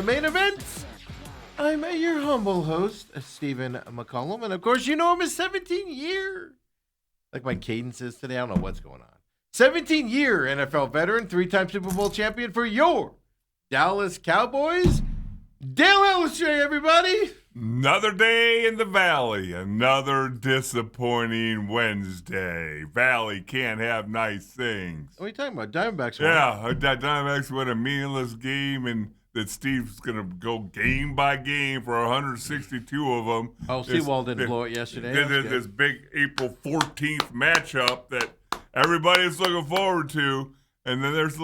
the main event. I'm your humble host, Stephen McCollum, and of course, you know him as 17-year. Like my cadence is today, I don't know what's going on. 17-year NFL veteran, 3-time Super Bowl champion for your Dallas Cowboys. Dale Elstree, everybody. Another day in the Valley. Another disappointing Wednesday. Valley can't have nice things. What are you talking about? Diamondbacks won. Yeah, Diamondbacks win a meaningless game, and that Steve's going to go game by game for 162 of them. Oh, Seawald didn't blow it yesterday. This big April 14th matchup that everybody's looking forward to. And then there's a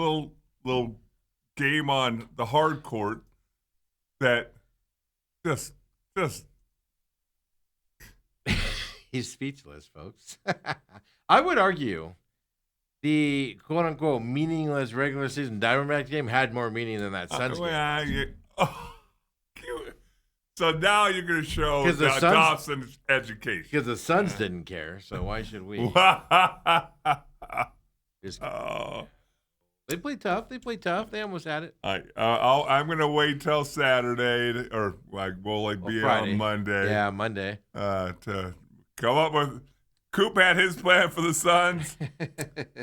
little game on the hard court that just he's speechless, folks. I would argue the quote-unquote meaningless regular season Diamondbacks game had more meaning than that Suns game. So now you're going to show Dawson's education. Because the Suns didn't care, so why should we? They play tough. They almost had it. I'm going to wait till Saturday, we'll be Friday. on Monday. Yeah, Monday. To come up with. Coop had his plan for the Suns.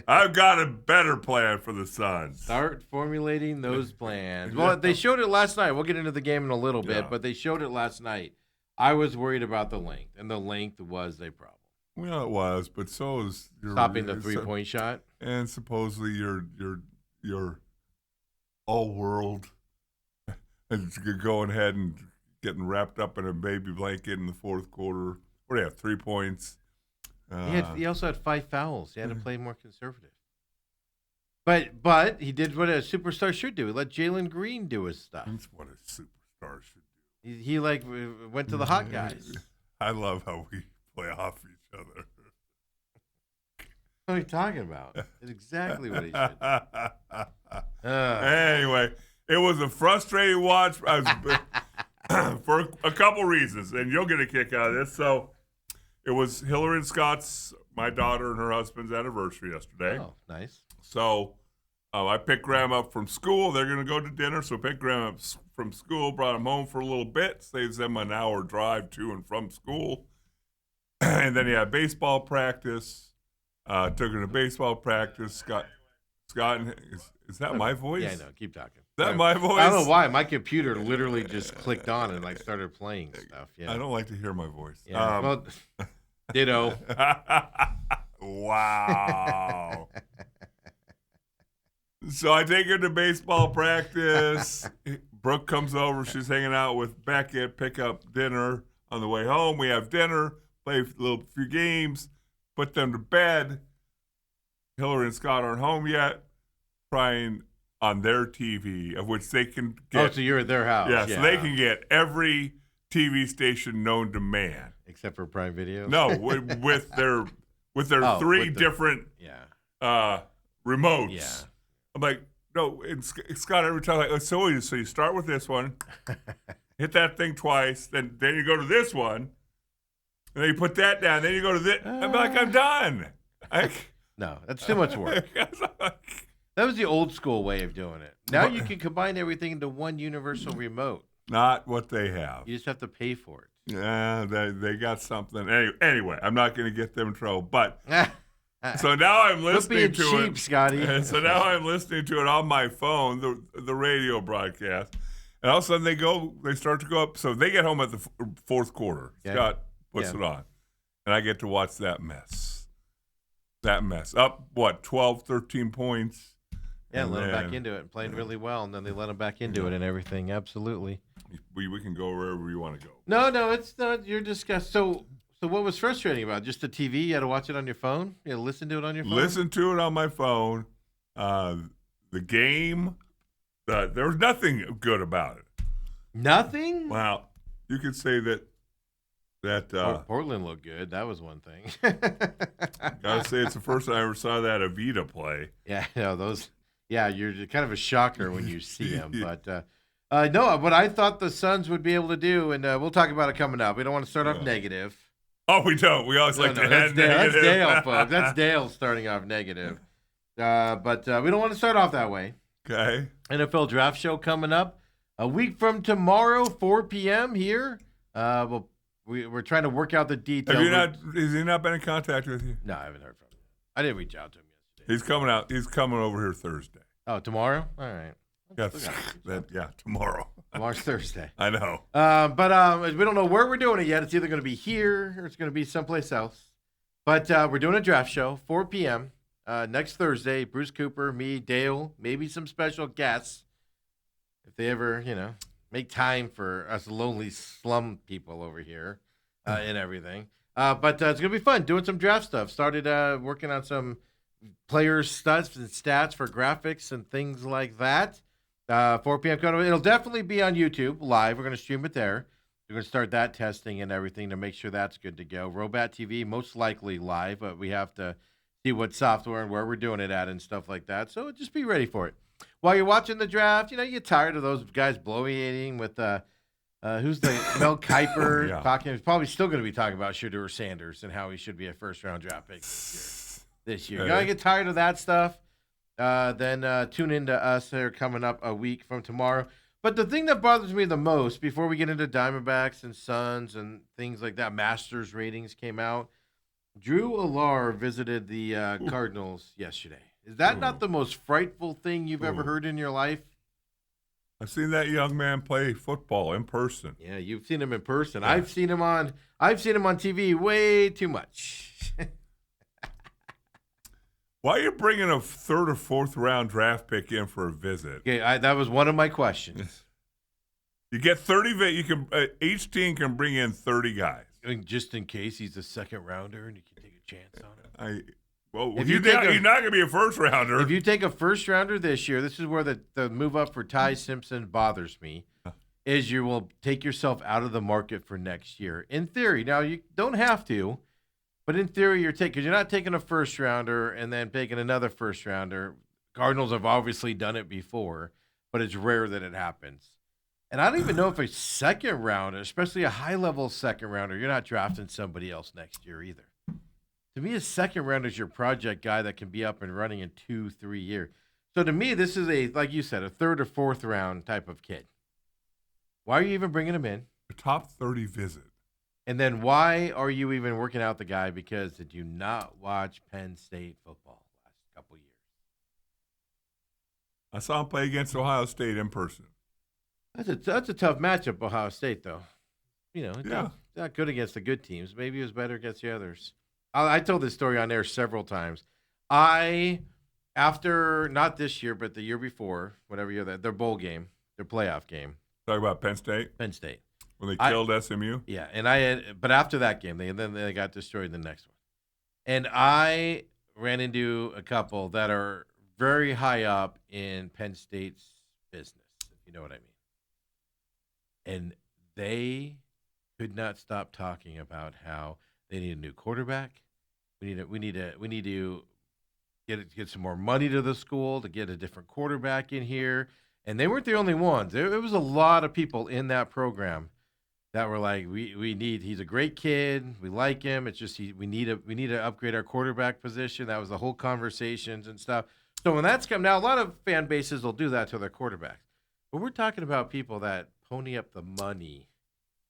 I've got a better plan for the Suns. Start formulating those plans. Well, they showed it last night. We'll get into the game in a little bit, but they showed it last night. I was worried about the length, and the length was a problem. Well, it was, but so is stopping the three-point shot. And supposedly your all world is going ahead and getting wrapped up in a baby blanket in the fourth quarter. What do you have? 3 points. He also had 5 fouls. He had to play more conservative. But he did what a superstar should do. He let Jalen Green do his stuff. That's what a superstar should do. He went to the hot guys. I love how we play off each other. What are you talking about? That's exactly what he should do. Anyway, it was a frustrating watch for a couple reasons, and you'll get a kick out of this. So it was Hillary and Scott's, my daughter and her husband's anniversary yesterday. Oh, nice. So I picked Graham up from school. They're going to go to dinner, so picked Graham up from school, brought him home for a little bit, saves them an hour drive to and from school. And then he had baseball practice. Took her to baseball practice. Scott, is that my voice? Yeah, I know. Keep talking. Is that my voice? I don't know why. My computer literally just clicked on and started playing stuff. Yeah. I don't like to hear my voice. Yeah. Ditto. Wow. So I take her to baseball practice. Brooke comes over. She's hanging out with Beckett. Pick up dinner on the way home. We have dinner. Play a few games. Put them to bed. Hillary and Scott aren't home yet. Trying on their TV, of which they can get. Oh, so you're at their house. Yeah, so they can get every TV station known to man. Except for Prime Video? No, with their three different remotes. Yeah. I'm like, no, and Scott every time, like, so you start with this one, hit that thing twice, then you go to this one, and then you put that down, then you go to this. I'm like, I'm done. No, that's too much work. That was the old school way of doing it. Now you can combine everything into one universal remote. Not what they have. You just have to pay for it. Yeah, they got something. Anyway, I'm not going to get them in trouble. But so now I'm listening to cheap, it, Scotty. So now I'm listening to it on my phone, the radio broadcast, and all of a sudden they start to go up. So they get home at the fourth quarter. Yeah. Scott puts it on, and I get to watch that mess. Up 12, 13 points. Yeah, let them back into it and played really well, and then they let them back into it and everything. Absolutely. We can go wherever you want to go. No, it's not. You're disgusting. So what was frustrating about it? Just the TV? You had to watch it on your phone? You had to listen to it on your phone? Listen to it on my phone. The game, there was nothing good about it. Nothing? Well, you could say that Portland looked good. That was one thing. Gotta say, it's the first time I ever saw that Avita play. Yeah, those. Yeah, you're kind of a shocker when you see them. But no, what I thought the Suns would be able to do, and we'll talk about it coming up. We don't want to start off negative. Oh, we don't. We always like to end negative. That's Dale, folks. That's Dale starting off negative. But we don't want to start off that way. Okay. NFL draft show coming up. A week from tomorrow, 4 p.m. here. We're trying to work out the details. Has he not been in contact with you? No, I haven't heard from him. I didn't reach out to him yesterday. He's coming out. He's coming over here Thursday. Oh, tomorrow? All right. Tomorrow. Tomorrow's Thursday. I know. But we don't know where we're doing it yet. It's either going to be here or it's going to be someplace else. But we're doing a draft show, 4 p.m. Next Thursday. Bruce Cooper, me, Dale, maybe some special guests. If they ever, make time for us lonely slum people over here and everything. But it's going to be fun doing some draft stuff. Started working on some players' stats and stats for graphics and things like that. 4 p.m. It'll definitely be on YouTube live. We're going to stream it there. We're going to start that testing and everything to make sure that's good to go. Robat TV, most likely live, but we have to see what software and where we're doing it at and stuff like that. So just be ready for it. While you're watching the draft, you get tired of those guys bloviating with who's the Mel Kiper talking. He's probably still going to be talking about Shedeur Sanders and how he should be a first-round draft pick this year. You're going to get tired of that stuff. Then tune into us. They're coming up a week from tomorrow. But the thing that bothers me the most, before we get into Diamondbacks and Suns and things like that, Masters ratings came out. Drew Alar visited the Cardinals yesterday. Is that not the most frightful thing you've ever heard in your life? I've seen that young man play football in person. Yeah, you've seen him in person. Yeah. I've seen him on TV way too much. Why are you bringing a third or fourth round draft pick in for a visit? Okay, that was one of my questions. You get 30. You can each team can bring in 30 guys. Just in case he's a second rounder and you can take a chance on him. You're not going to be a first rounder. If you take a first rounder this year, this is where the move up for Ty Simpson bothers me, is you will take yourself out of the market for next year. In theory, now you don't have to, but in theory because you're not taking a first rounder and then taking another first rounder. Cardinals have obviously done it before, but it's rare that it happens. And I don't even know if a second rounder, especially a high-level second rounder, you're not drafting somebody else next year either. To me, a second rounder is your project guy that can be up and running in 2-3 years. So to me, this is like you said, a third or fourth round type of kid. Why are you even bringing him in? A top 30 visit. And then why are you even working out the guy? Because did you not watch Penn State football last couple years? I saw him play against Ohio State in person. That's a tough matchup, Ohio State, though. Not good against the good teams. Maybe he was better against the others. I told this story on air several times. After, not this year, but the year before, whatever year their bowl game, their playoff game. Talk about Penn State? Penn State. When they killed SMU? Yeah, but after that game, they got destroyed in the next one. And I ran into a couple that are very high up in Penn State's business, if you know what I mean. And they could not stop talking about how they need a new quarterback. We need to get some more money to the school to get a different quarterback in here. And they weren't the only ones. There was a lot of people in that program that were like, he's a great kid. We like him. It's just we need to upgrade our quarterback position. That was the whole conversations and stuff. So when that's come now, a lot of fan bases will do that to their quarterbacks. But we're talking about people that pony up the money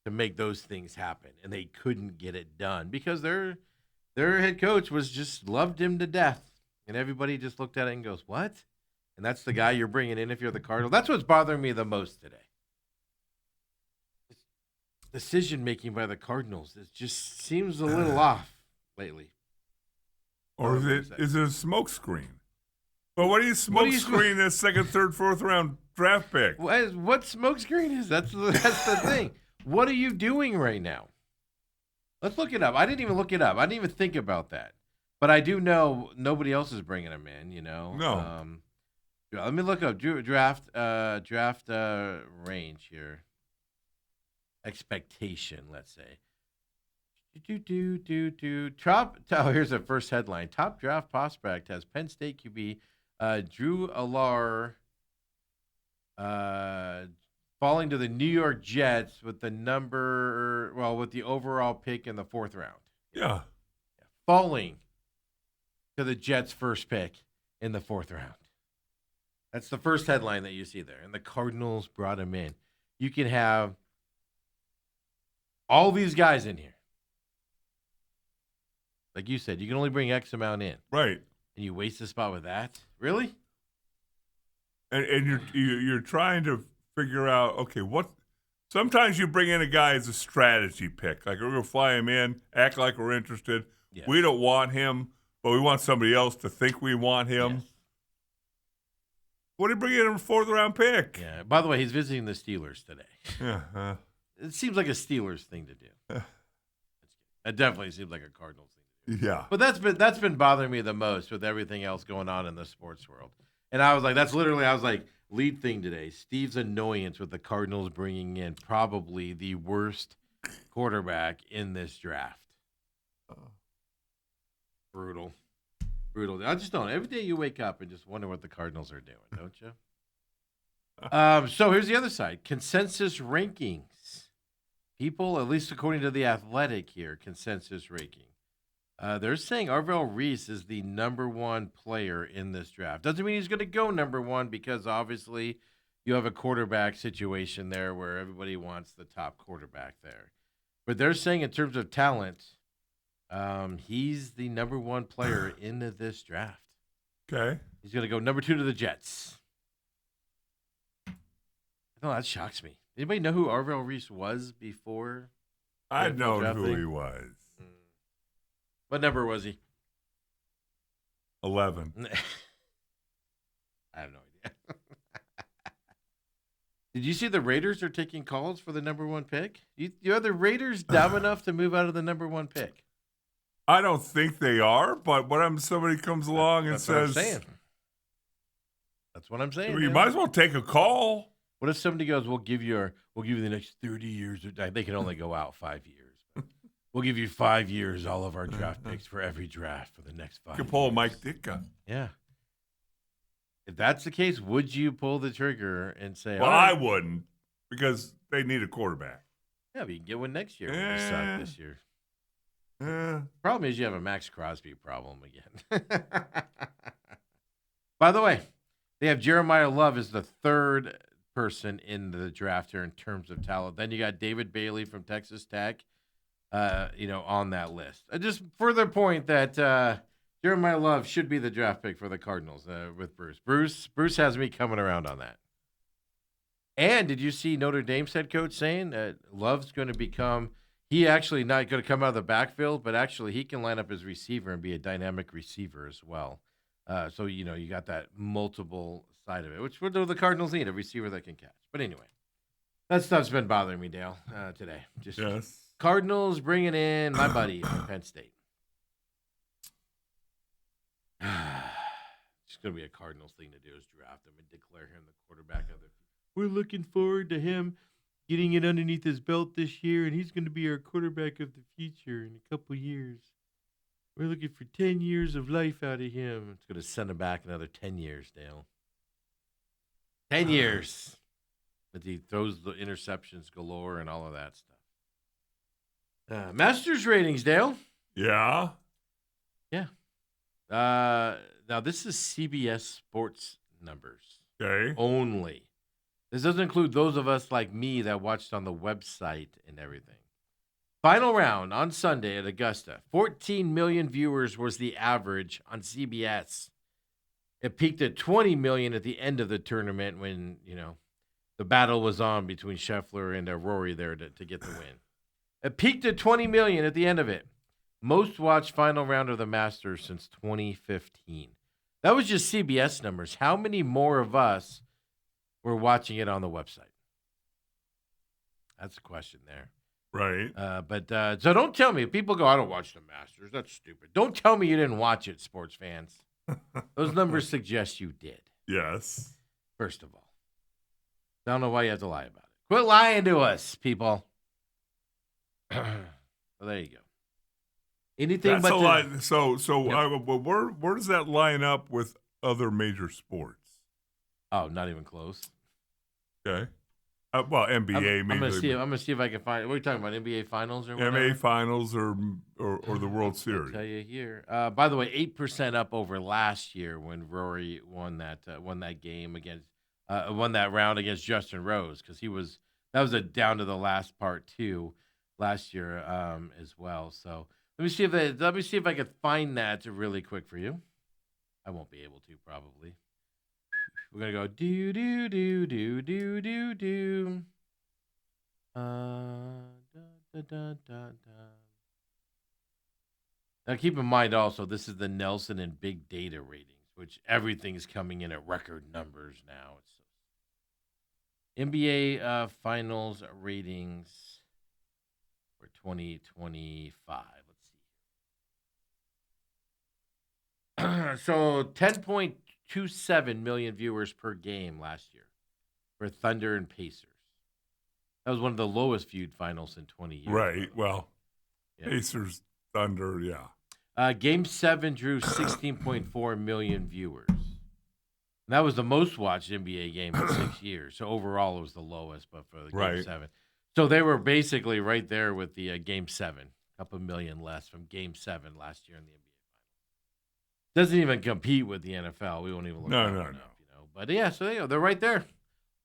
to make those things happen, and they couldn't get it done because their head coach loved him to death, and everybody just looked at it and goes, "What?" And that's the guy you're bringing in if you're the Cardinals. That's what's bothering me the most today. Decision making by the Cardinals, it just seems a little off lately. Or is it a smoke screen? Well, what do you smoke screen a second, third, fourth round draft pick? What smoke screen is? That's the thing. What are you doing right now? Let's look it up. I didn't even look it up. I didn't even think about that. But I do know nobody else is bringing him in, No. Let me look up draft range here. Expectation, let's say. Here's the first headline. Top draft prospect has Penn State QB Drew Alar falling to the New York Jets with the overall pick in the fourth round. Yeah. Falling to the Jets' first pick in the fourth round. That's the first headline that you see there. And the Cardinals brought him in. You can have all these guys in here. Like you said, you can only bring X amount in. Right. And you waste a spot with that? Really? And you're trying to figure out, okay, what – sometimes you bring in a guy as a strategy pick. Like, we're going to fly him in, act like we're interested. Yes. We don't want him, but we want somebody else to think we want him. Yes. What did he bring in a fourth-round pick? Yeah. By the way, he's visiting the Steelers today. Yeah. It seems like a Steelers thing to do. It definitely seems like a Cardinals thing to do. Yeah. But that's been bothering me the most with everything else going on in the sports world. And I was like, lead thing today. Steve's annoyance with the Cardinals bringing in probably the worst quarterback in this draft. Brutal. I just don't. Every day you wake up and just wonder what the Cardinals are doing, don't you? So here's the other side. Consensus rankings. People, at least according to The Athletic here, consensus ranking. They're saying Arvell Reese is the number one player in this draft. Doesn't mean he's going to go number one because obviously you have a quarterback situation there where everybody wants the top quarterback there. But they're saying in terms of talent, he's the number one player in this draft. Okay. He's going to go number 2 to the Jets. No, that shocks me. Anybody know who Arvell Reese was before? I'd known drafting? who he was. What number was he? 11. I have no idea. Did you see the Raiders are taking calls for the number one pick? Are the Raiders dumb enough to move out of the number one pick? I don't think they are, but what if somebody comes along and says, That's what I'm saying. You might as well take a call. What if somebody goes, we'll give you the next 30 years. They can only go out 5 years. We'll give you 5 years, all of our draft picks for every draft for the next 5 You years. could pull a Mike Ditka. Yeah. If that's the case, would you pull the trigger and say, Well, all right. I wouldn't because they need a quarterback. Yeah, but you can get one next year when you suck this year. Problem is you have a Max Crosby problem again. By the way, they have Jeremiah Love as the third person in the draft here in terms of talent. Then you got David Bailey from Texas Tech, on that list. Just further point that Jeremiah Love should be the draft pick for the Cardinals with Bruce. Bruce has me coming around on that. And did you see Notre Dame's head coach saying that Love's going to become – he actually not going to come out of the backfield, but actually he can line up as receiver and be a dynamic receiver as well. So, you got that multiple side of it, which what do the Cardinals need? A receiver that can catch. But anyway, that stuff's been bothering me, Dale, today. Just Yes. Cardinals bringing in my buddy from Penn State. It's going to be a Cardinals thing to do is draft him and declare him the quarterback of the – we're looking forward to him getting it underneath his belt this year, and he's going to be our quarterback of the future in a couple years. We're looking for 10 years of life out of him. It's going to send him back another 10 years, Dale. 10 years. But he throws the interceptions galore and all of that stuff. Masters ratings, Dale. Yeah. Yeah. Now, this is CBS Sports numbers. Okay. Only. This doesn't include those of us like me that watched on the website and everything. Final round on Sunday at Augusta. 14 million viewers was the average on CBS. It peaked at 20 million at the end of the tournament when, the battle was on between Scheffler and Rory there to get the win. It peaked at 20 million at the end of it. Most watched final round of the Masters since 2015. That was just CBS numbers. How many more of us were watching it on the website? That's the question there. Right. So don't tell me. People go, I don't watch the Masters. That's stupid. Don't tell me you didn't watch it, sports fans. Those numbers suggest you did. Yes. First of all. I don't know why you have to lie about it. Quit lying to us, people. Well, there you go. Anything That's but a lie. So Yep. where does that line up with other major sports? Oh, not even close. Okay. Well, NBA, I'm gonna see. maybe I'm gonna see if I can find. What are you talking about? NBA Finals or whatever? NBA Finals or the World I'll Series. tell you here. By the way, 8% up over last year when Rory won that game against won that round against Justin Rose because that was a down to the last part too last year as well. So let me see if I can find that really quick for you. I won't be able to probably. We're gonna go do do do do do do do. Da, da, da, da, da. Now, keep in mind also, this is the Nelson and Big Data ratings, which everything's coming in at record numbers now. It's NBA Finals ratings for 2025. Let's see. So 10.27 million viewers per game last year for Thunder and Pacers. That was one of the lowest viewed finals in 20 years. Right. Well, Yeah. Pacers, Thunder, yeah. Game 7 drew 16.4 million viewers. And that was the most watched NBA game in 6 years. So overall, it was the lowest, but for the Game 7. So they were basically right there with the Game 7, a couple million less from Game 7 last year in the NBA Finals. Doesn't even compete with the NFL. We won't even look No. You know. But yeah, so they're right there.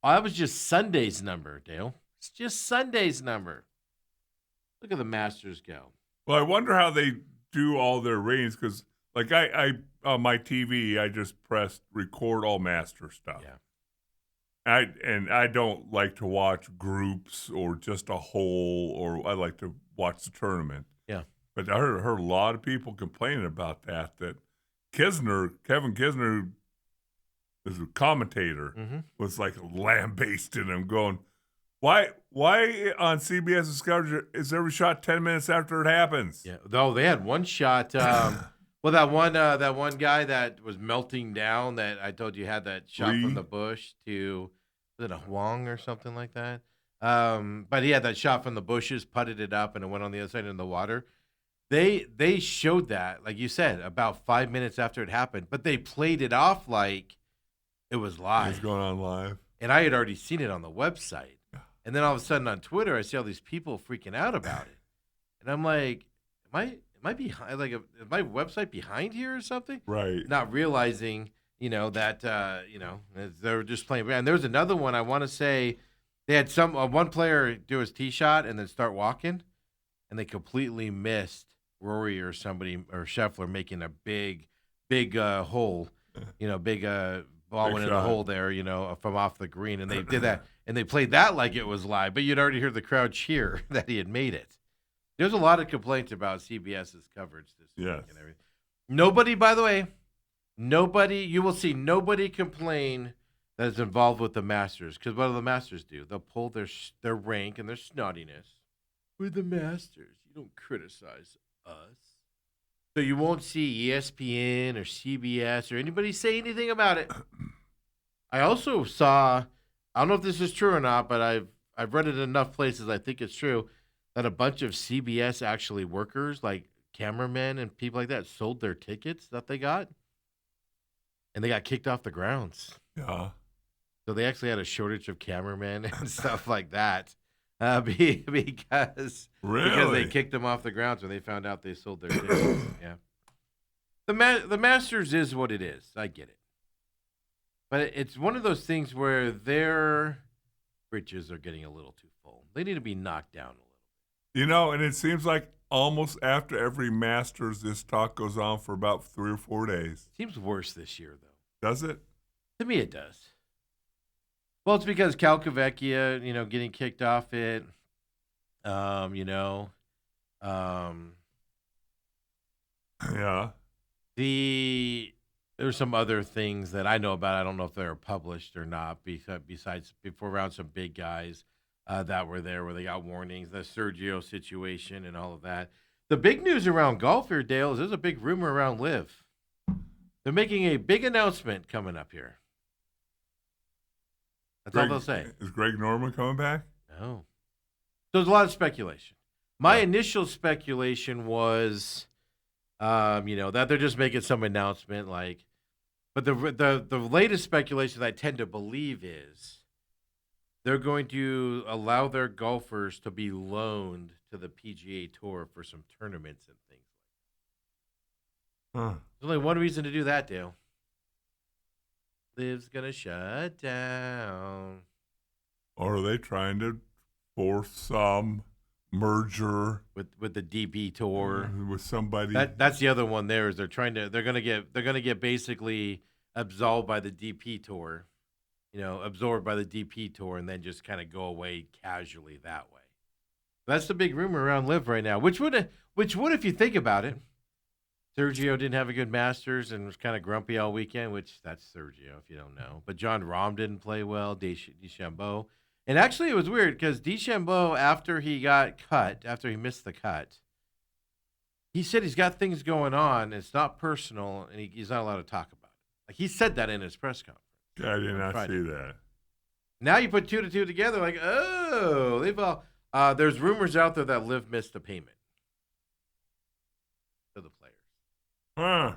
Oh, that was just Sunday's number, Dale. It's just Sunday's number. Look at the Masters go. Well, I wonder how they do all their ratings because, like, I on my TV, I just pressed record all master stuff. Yeah. I don't like to watch groups or just a whole, or I like to watch the tournament. Yeah. But I heard a lot of people complaining about that Kevin Kisner, who's a commentator, was like lambasting him, going, Why on CBS's coverage is every shot 10 minutes after it happens? Yeah, though they had one shot. Well, that one guy that was melting down that I told you had that shot Lee? from the bush to, was it a Huang or something like that? But he had that shot from the bushes, putted it up, and it went on the other side in the water. They showed that, like you said, about 5 minutes after it happened, but they played it off like it was live. It's going on live. And I had already seen it on the website. And then all of a sudden on Twitter, I see all these people freaking out about it. And I'm like, am I behind? Like, is my website behind here or something? Right. Not realizing, that, they were just playing. And there was another one, I want to say, they had one player do his tee shot and then start walking, and they completely missed Rory or somebody, or Scheffler making a big hole, big ball Big went in shot. the hole there, from off the green. And they did that. And they played that like it was live, but you'd already hear the crowd cheer that he had made it. There's a lot of complaints about CBS's coverage this week and everything. Nobody, by the way, you will see nobody complain that is involved with the Masters. Because what do the Masters do? They'll pull their rank and their snottiness. We're the Masters. You don't criticize us. So you won't see ESPN or CBS or anybody say anything about it. I also saw, I don't know if this is true or not, but I've read it in enough places, I think it's true, that a bunch of CBS actually workers, like cameramen and people like that, sold their tickets that they got, and they got kicked off the grounds. Yeah. So they actually had a shortage of cameramen and stuff like that because they kicked them off the grounds when they found out they sold their tickets. Yeah. The Masters is what it is. I get it. But it's one of those things where their britches are getting a little too full. They need to be knocked down a little. And it seems like almost after every Masters, this talk goes on for about 3 or 4 days. Seems worse this year, though. Does it? To me, it does. Well, it's because Calcavecchia, getting kicked off it. Yeah. There's some other things that I know about. I don't know if they're published or not. Besides, before around some big guys that were there where they got warnings, the Sergio situation and all of that. The big news around golf here, Dale, is there's a big rumor around Liv. They're making a big announcement coming up here. That's all they'll say. Is Greg Norman coming back? No. So there's a lot of speculation. My initial speculation was, that they're just making some announcement, but the latest speculation that I tend to believe is they're going to allow their golfers to be loaned to the PGA Tour for some tournaments and things. Huh. There's only one reason to do that, Dale. Live's gonna shut down. Or are they trying to force some merger With the DP Tour. with somebody? That's the other one. There is they're gonna get basically absolved by the DP Tour, absorbed by the DP Tour, and then just kind of go away casually that way. That's the big rumor around Live right now. Which would if you think about it, Sergio didn't have a good Masters and was kind of grumpy all weekend. Which that's Sergio if you don't know. But John Rahm didn't play well. DeChambeau. And actually, it was weird because DeChambeau, after he missed the cut, he said he's got things going on. It's not personal, and he's not allowed to talk about it. Like he said that in his press conference. I did not see that. Now you put two to two together, like, oh, they've all. There's rumors out there that Liv missed a payment to the players, Huh.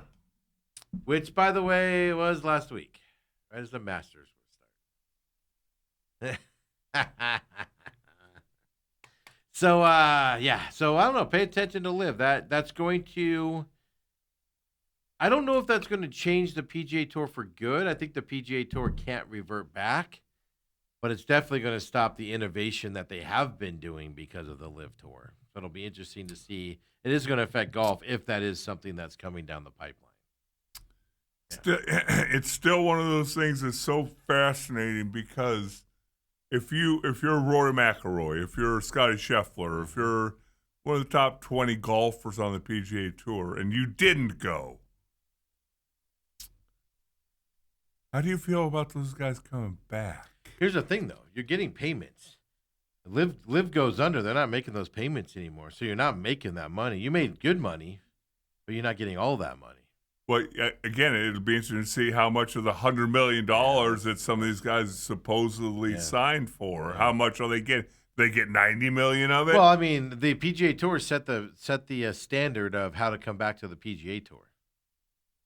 which, by the way, was last week, right as the Masters were starting. So yeah. So I don't know. Pay attention to Liv. That's going to. I don't know if that's going to change the PGA Tour for good. I think the PGA Tour can't revert back, but it's definitely going to stop the innovation that they have been doing because of the Liv Tour. So it'll be interesting to see. It is going to affect golf if that is something that's coming down the pipeline. It's still one of those things that's so fascinating because if you're Rory McIlroy, if you're Scotty Scheffler, if you're one of the top 20 golfers on the PGA Tour and you didn't go, how do you feel about those guys coming back? Here's the thing, though. You're getting payments. Liv goes under. They're not making those payments anymore. So you're not making that money. You made good money, but you're not getting all that money. Well, again, it'll be interesting to see how much of the $100 million that some of these guys supposedly signed for, how much are they getting? They get $90 million of it? Well, I mean, the PGA Tour set the standard of how to come back to the PGA Tour.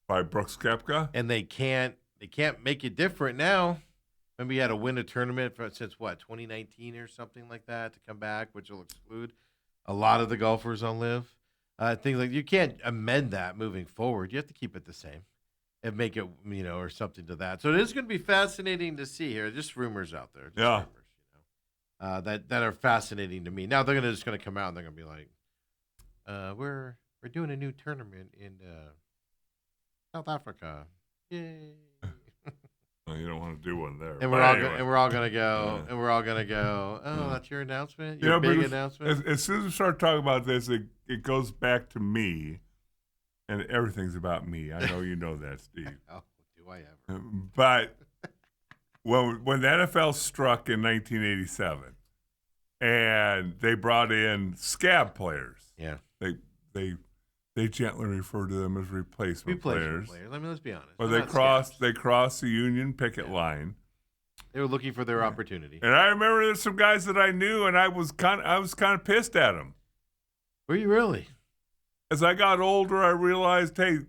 By Brooks Koepka? And they can't make it different now. Remember, you had to win a tournament since 2019 or something like that to come back, which will exclude a lot of the golfers on Live. Things like you can't amend that moving forward. You have to keep it the same and make it, or something to that. So it is going to be fascinating to see here. Just rumors out there. Yeah. Rumors, that are fascinating to me. Now they're just going to come out and they're going to be like, we're doing a new tournament in South Africa. Yay. Well, you don't want to do one there. And we're all gonna go. Oh, that's your announcement. Your big announcement. As soon as we start talking about this, it goes back to me, and everything's about me. I know you know that, Steve. Oh, do I ever? But when the NFL struck in 1987, and they brought in scab players, they gently refer to them as replacement players. I mean, let's be honest. Or they crossed the union picket line. They were looking for their opportunity. And I remember there's some guys that I knew, and I was kind of pissed at them. Were you really? As I got older, I realized, hey,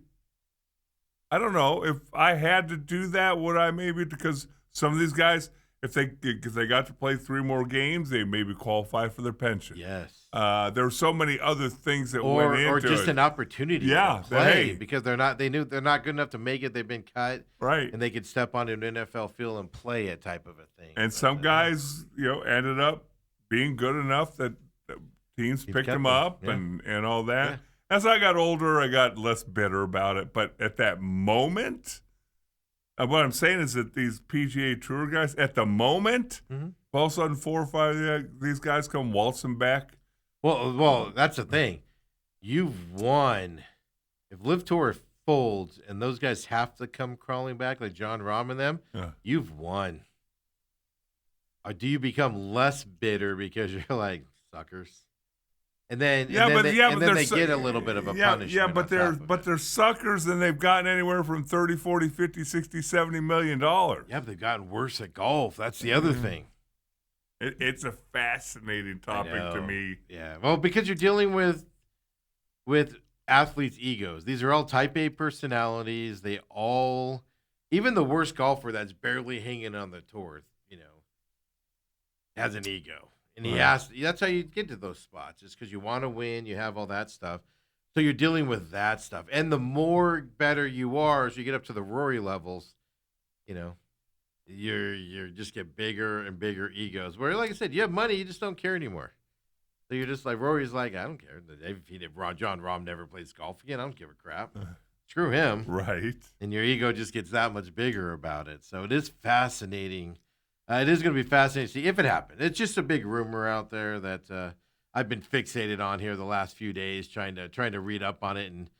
I don't know if I had to do that. Would I maybe, because some of these guys, if they got to play 3 more games, they maybe qualify for their pension. Yes. There were so many other things that went into it. Or just an opportunity to play because they knew they're not good enough to make it. They've been cut. Right. And they could step onto an NFL field and play it type of a thing. And some guys, ended up being good enough that teams picked them up and all that. Yeah. As I got older, I got less bitter about it. But at that moment, what I'm saying is that these PGA Tour guys, at the moment, all of a sudden 4 or 5 of these guys come waltzing back. Well, that's the thing. You've won. If Live Tour folds and those guys have to come crawling back like John Rahm and them, you've won. Or do you become less bitter because you're like suckers? And then they get a little bit of a punishment. Yeah, but they're suckers, and they've gotten anywhere from 30, 40, 50, 60, $70 million. Yeah, but they've gotten worse at golf. That's the other thing. It's a fascinating topic to me. Yeah, well, because you're dealing with athletes' egos. These are all type A personalities. They all, even the worst golfer that's barely hanging on the tour, has an ego. And he Right. has. That's how you get to those spots. It's because you want to win. You have all that stuff. So you're dealing with that stuff. And the more better you are, as you get up to the Rory levels, you know, you're just get bigger and bigger egos. Where, like I said, you have money, you just don't care anymore. So you're just like Rory's like, I don't care. If John Rahm never plays golf again, I don't give a crap. Screw him. Right. And your ego just gets that much bigger about it. So it is fascinating. It is going to be fascinating to see if it happened. It's just a big rumor out there that I've been fixated on here the last few days, trying to read up on it and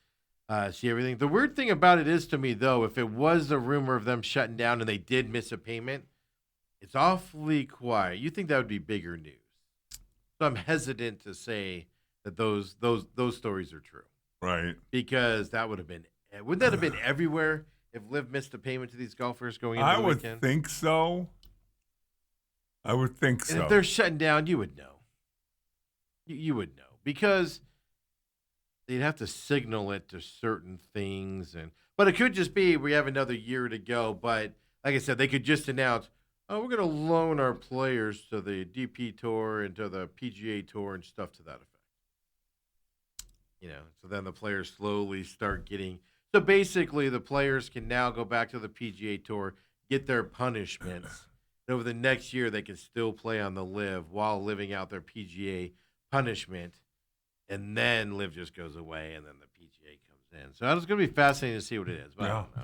see everything. The weird thing about it is to me, though, if it was a rumor of them shutting down and they did miss a payment, it's awfully quiet. You think that would be bigger news? So I'm hesitant to say that those stories are true. Right. Because that would have been, wouldn't that have been everywhere if Liv missed a payment to these golfers going into I the would weekend? think so. I would think And so. if they're shutting down, you would know. You would know because they'd have to signal it to certain things, but it could just be we have another year to go. But like I said, they could just announce, "Oh, we're going to loan our players to the DP Tour and to the PGA Tour and stuff to that effect." So then the players slowly start getting. So basically, the players can now go back to the PGA Tour, get their punishments. And over the next year, they can still play on the Live while living out their PGA punishment, and then Live just goes away, and then the PGA comes in. So it's going to be fascinating to see what it is. But I don't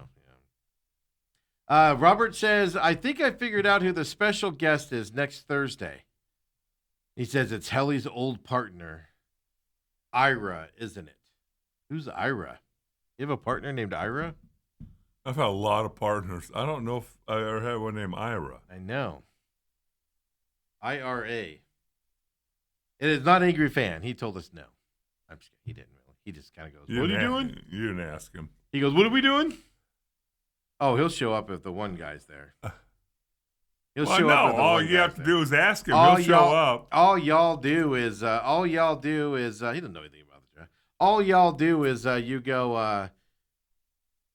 know. Robert says, I think I figured out who the special guest is next Thursday. He says it's Helly's old partner, Ira, isn't it? Who's Ira? You have a partner named Ira? I've had a lot of partners. I don't know if I ever had one named Ira. I know. IRA. It is not Angry Fan. He told us no. I'm just kidding. He didn't really. He just kind of goes, what are you doing? You didn't ask him. He goes, what are we doing? Oh, he'll show up if the one guy's there. He'll show up if the all one you have guy's to there. do is ask him. He'll show up. All y'all do is, he doesn't know anything about the draft. All y'all do is you go,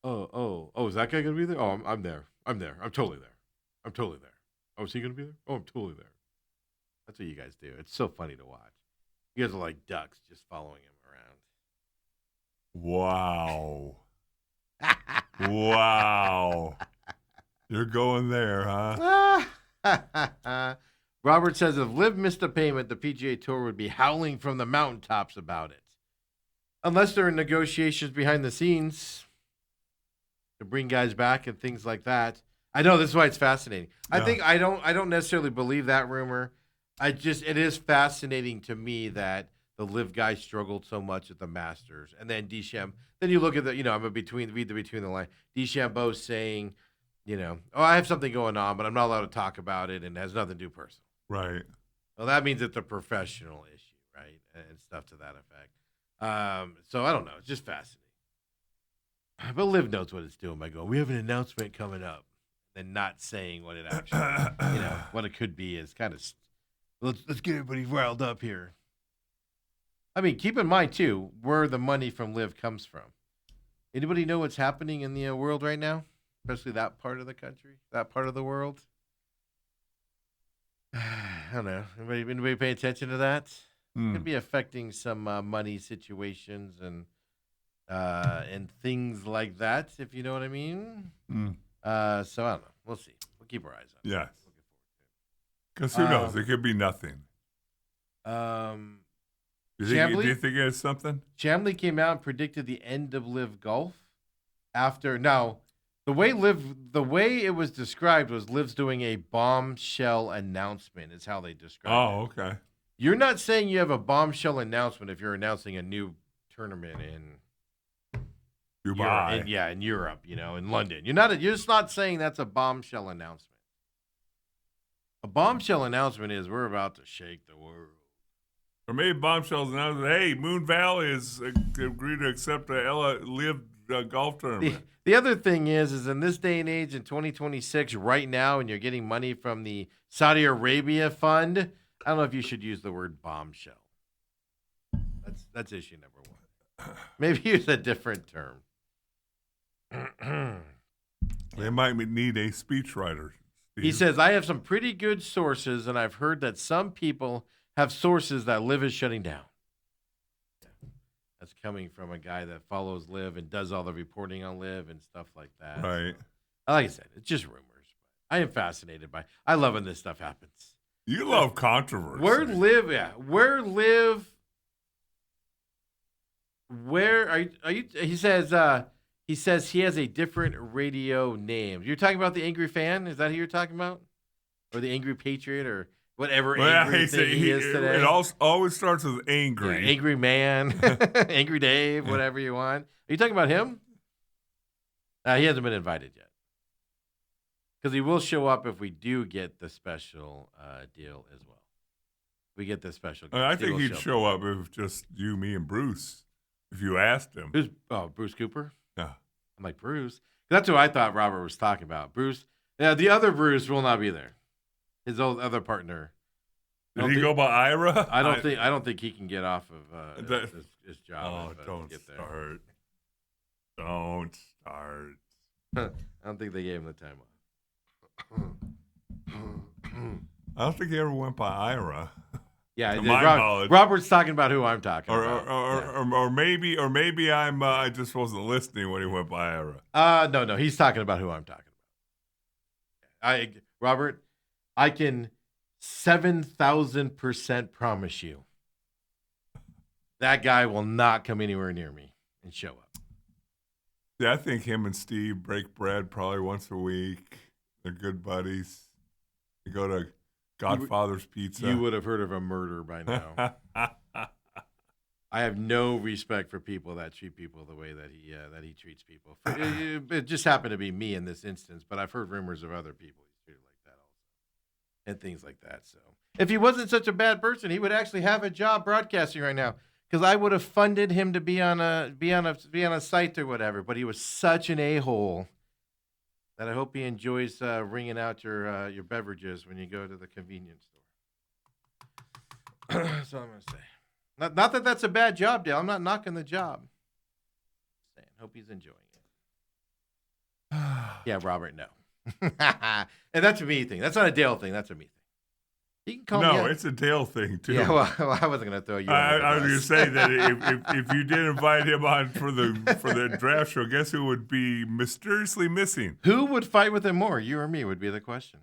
is that guy going to be there? Oh, I'm there. I'm there. I'm totally there. I'm totally there. Oh, is he going to be there? Oh, I'm totally there. That's what you guys do. It's so funny to watch. You guys are like ducks just following him Wow. Wow. You're going there, huh? Robert says if Liv missed a payment, the PGA Tour would be howling from the mountaintops about it. Unless they're in negotiations behind the scenes to bring guys back and things like that. I know, this is why it's fascinating. Yeah. I don't necessarily believe that rumor. It is fascinating to me that the Liv guys struggled so much at the Masters, and then DeChambeau. Then you look at the, I'm between the line. DeChambeau saying, I have something going on, but I'm not allowed to talk about it, and it has nothing to do personal. Right. Well, that means it's a professional issue, right, and stuff to that effect. So I don't know. It's just fascinating. But Liv knows what it's doing by going, we have an announcement coming up, and not saying what it actually, what it could be is kind of. Let's get everybody riled up here. I mean, keep in mind, too, where the money from Liv comes from. Anybody know what's happening in the world right now? Especially that part of the country, that part of the world? I don't know. Anybody pay attention to that? Could be affecting some money situations and things like that, if you know what I mean. So I don't know. We'll see. We'll keep our eyes on it. Yes. Because who knows? It could be nothing. Do you think it's something? Chambly came out and predicted the end of Liv Golf after. Now, the way it was described was Liv's doing a bombshell announcement is how they described it. Oh, okay. You're not saying you have a bombshell announcement if you're announcing a new tournament in Dubai. in Europe, in London. You're just not saying that's a bombshell announcement. A bombshell announcement is we're about to shake the world. Or maybe bombshells announced, hey, Moon Valley has agreed to accept a Live golf tournament. The other thing is in this day and age in 2026, right now, and you're getting money from the Saudi Arabia fund, I don't know if you should use the word bombshell. That's issue number one. Maybe use a different term. They might need a speechwriter He says, I have some pretty good sources, and I've heard that some people have sources that Liv is shutting down. That's coming from a guy that follows Liv and does all the reporting on Liv and stuff like that. Right. So, like I said, it's just rumors. I am fascinated by it. I love when this stuff happens. You love controversy. Where are you? He says he has a different radio name. You're talking about the Angry Fan? Is that who you're talking about? Or the Angry Patriot or whatever angry thing he is today? It always starts with angry. Yeah, Angry Man, Angry Dave, whatever you want. Are you talking about him? He hasn't been invited yet. Because he will show up if we do get the special deal as well. We get the special. I think he'd show up if just you, me, and Bruce. If you asked him. Bruce Cooper? Yeah. I'm like, Bruce? That's who I thought Robert was talking about. Bruce. Yeah, the other Bruce will not be there. His other partner. Did he go by Ira? I don't think he can get off of his job. Don't start. Don't start. I don't think they gave him the time off. I don't think he ever went by Ira. Yeah, Robert's talking about who I'm talking about. Or maybe I just wasn't listening when he went by Ira. No, he's talking about who I'm talking about. Robert, I can 7,000% promise you that guy will not come anywhere near me and show up. Yeah, I think him and Steve break bread probably once a week. They're good buddies. They go to Godfather's Pizza. You would have heard of a murder by now. I have no respect for people that treat people the way that he treats people. It just happened to be me in this instance, but I've heard rumors of other people he's treated like that also, and things like that. So, if he wasn't such a bad person, he would actually have a job broadcasting right now. Because I would have funded him to be on a site or whatever, but he was such an a-hole that I hope he enjoys wringing out your beverages when you go to the convenience store. That's all I'm gonna say. Not that that's a bad job, Dale. I'm not knocking the job. Just saying, hope he's enjoying it. Yeah, Robert, no. And that's a me thing. That's not a Dale thing. That's a me thing. You can call me out. It's a Dale thing too. Yeah, well, I wasn't going to throw you. I was going to say that if you did invite him on for the draft show, guess who would be mysteriously missing? Who would fight with him more, you or me? Would be the question.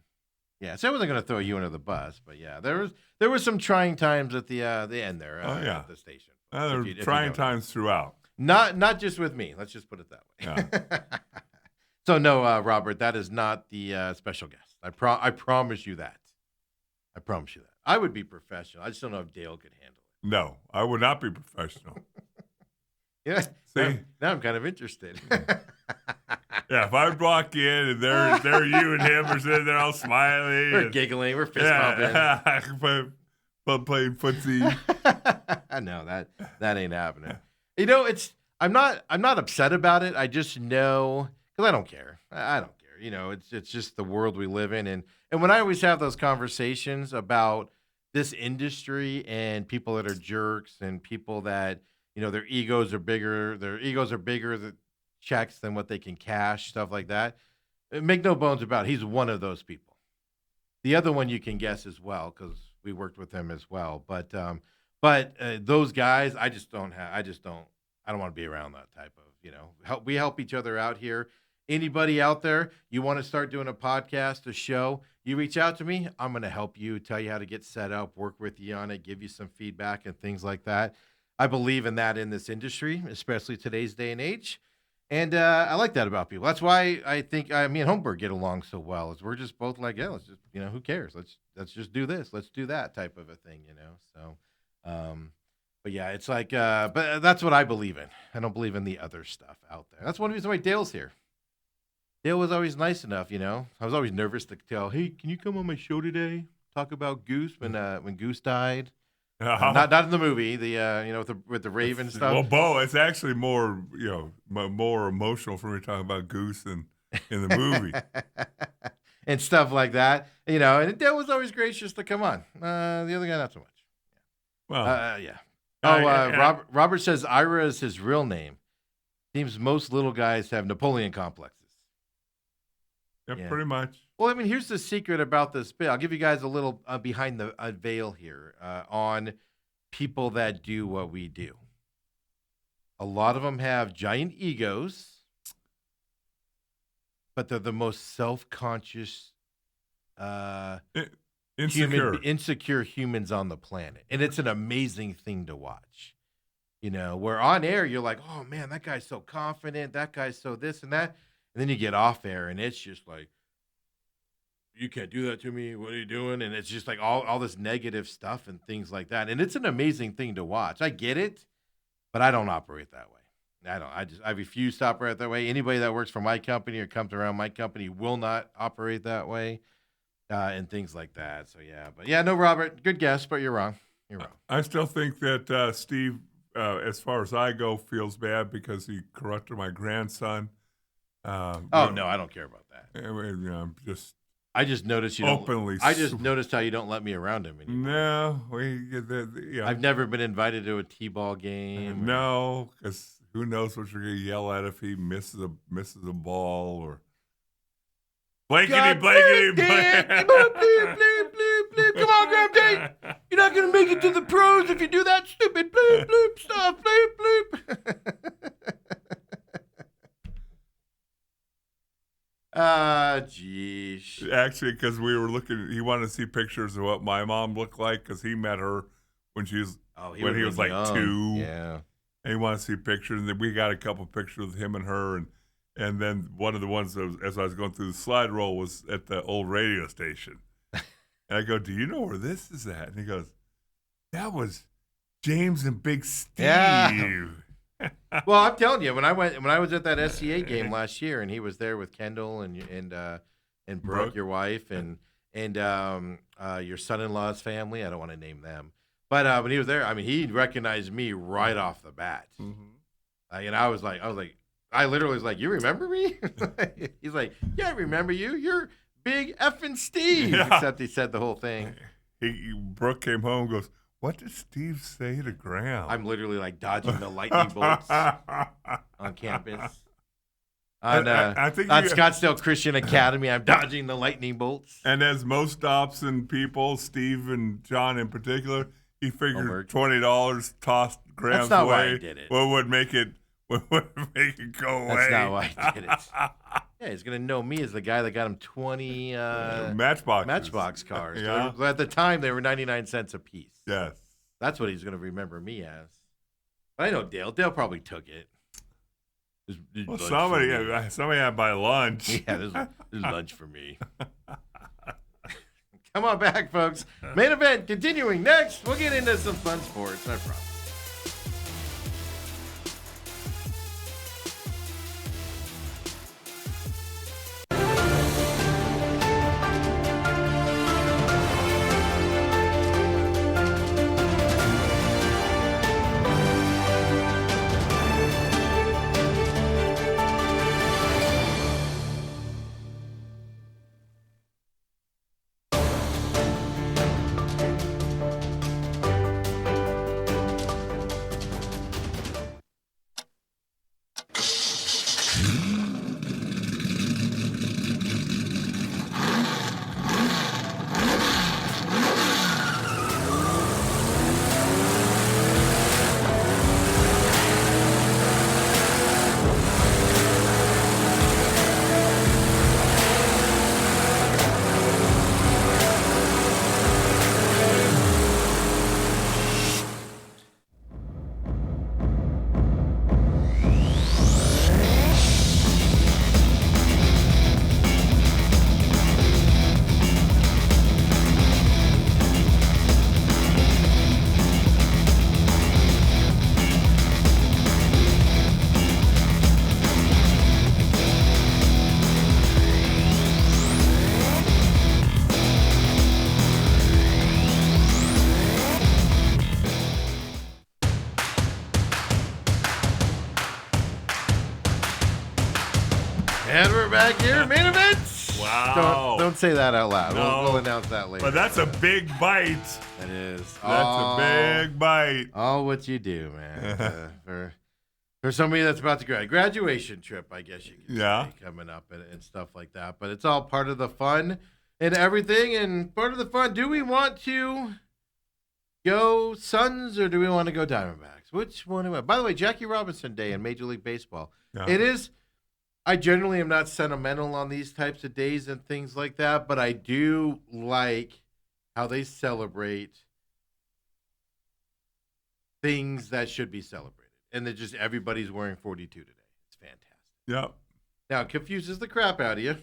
Yeah, so I wasn't going to throw you under the bus, but yeah, there was some trying times at the end there. At the station. There were trying times throughout. Not just with me. Let's just put it that way. Yeah. So no, Robert, that is not the special guest. I promise you that. I promise you that. I would be professional. I just don't know if Dale could handle it. No, I would not be professional. Yeah. See? Now I'm kind of interested. Yeah, if I walk in and they're you and him are sitting there all smiling. We're giggling. We're fist bumping. Playing footsie. No, that ain't happening. You know, I'm not upset about it. I just know, because I don't care. I don't care. You know, it's just the world we live in. And when I always have those conversations about this industry and people that are jerks and people that, you know, their egos are bigger the checks than what they can cash, stuff like that. Make no bones about it. He's one of those people. The other one you can guess as well, because we worked with him as well. But those guys, I don't want to be around that type of, you know, we help each other out here. Anybody out there, you want to start doing a podcast, a show, you reach out to me. I'm going to help you, tell you how to get set up, work with you on it, give you some feedback and things like that. I believe in that in this industry, especially today's day and age. And I like that about people. That's why I think me and Holmberg get along so well. Is we're just both like, yeah, let's just, you know, who cares? Let's just do this. Let's do that type of a thing, you know? So, but yeah, it's like, but that's what I believe in. I don't believe in the other stuff out there. That's one reason why Dale's here. Dale was always nice enough, you know. I was always nervous to tell, hey, can you come on my show today? Talk about Goose when Goose died. Not in the movie, you know, with the Raven stuff. Well, Bo, it's actually more, you know, more emotional for me talking about Goose than in the movie. And stuff like that, you know. And Dale was always gracious to come on. The other guy, not so much. Well, yeah. Robert says Ira is his real name. Seems most little guys have Napoleon complexes. Yeah. pretty much. Well, I mean, here's the secret about this bit. I'll give you guys a little behind the veil here on people that do what we do. A lot of them have giant egos, but they're the most self-conscious, Insecure. insecure humans on the planet. And it's an amazing thing to watch. You know, where on air, you're like, oh, man, that guy's so confident. That guy's so this and that. And then you get off air, and it's just like, you can't do that to me. What are you doing? And it's just like all this negative stuff and things like that. And it's an amazing thing to watch. I get it, but I don't operate that way. I refuse to operate that way. Anybody that works for my company or comes around my company will not operate that way, and things like that. So yeah, but yeah, no, Robert, good guess, but you're wrong. You're wrong. I still think that Steve, as far as I go, feels bad because he corrupted my grandson. No, I don't care about that. I'm just. I just noticed you openly. I just noticed how you don't let me around him anymore. No, we get that. I've never been invited to a t-ball game. No, because who knows what you're gonna yell at if he misses a ball or blankety. Bleep, bleep, bleep. Come on, Graham Tate. You're not gonna make it to the pros if you do that stupid bloop bloop stuff. Bloop bloop. Geez. Actually, because we were looking, he wanted to see pictures of what my mom looked like because he met her when he was like young. 2. Yeah. And he wanted to see pictures, and then we got a couple pictures of him and her, and then one of the ones that was, as I was going through the slide roll was at the old radio station. And I go, do you know where this is at? And he goes, that was James and Big Steve. Yeah. Well, I'm telling you, when I was at that SCA game last year, and he was there with Kendall and Brooke, your wife, and your son-in-law's family. I don't want to name them, but when he was there, I mean, he recognized me right off the bat. Mm-hmm. And I literally was like, "You remember me?" He's like, "Yeah, I remember you. You're Big effing Steve." Yeah. Except he said the whole thing. Brooke came home and goes, what did Steve say to Graham? I'm literally like dodging the lightning bolts on campus. On Scottsdale Christian Academy, I'm dodging the lightning bolts. And as most Dobson people, Steve and John in particular, he figured $20 tossed Graham's That's not way. why I did it. What would make it go away? That's not why I did it. Yeah, he's gonna know me as the guy that got him 20 Matchbox cars. Yeah. At the time, they were 99 cents a piece. Yes, that's what he's gonna remember me as. But I know Dale. Dale probably took it. Somebody had my lunch. Yeah, this is lunch for me. Come on back, folks. Main event continuing next. We'll get into some fun sports. No problem. And we're back here, main event. Wow! Don't say that out loud. No. We'll announce that later. But that's a big bite. That is. That's a big bite. All what you do, man. For somebody that's about to graduation trip, I guess you could Yeah. say, coming up and stuff like that. But it's all part of the fun and everything. And part of the fun, do we want to go Suns or do we want to go Diamondbacks? Which one do we? By the way, Jackie Robinson Day in Major League Baseball. Yeah. It is. I generally am not sentimental on these types of days and things like that, but I do like how they celebrate things that should be celebrated. And they're just everybody's wearing 42 today. It's fantastic. Yep. Now, it confuses the crap out of you.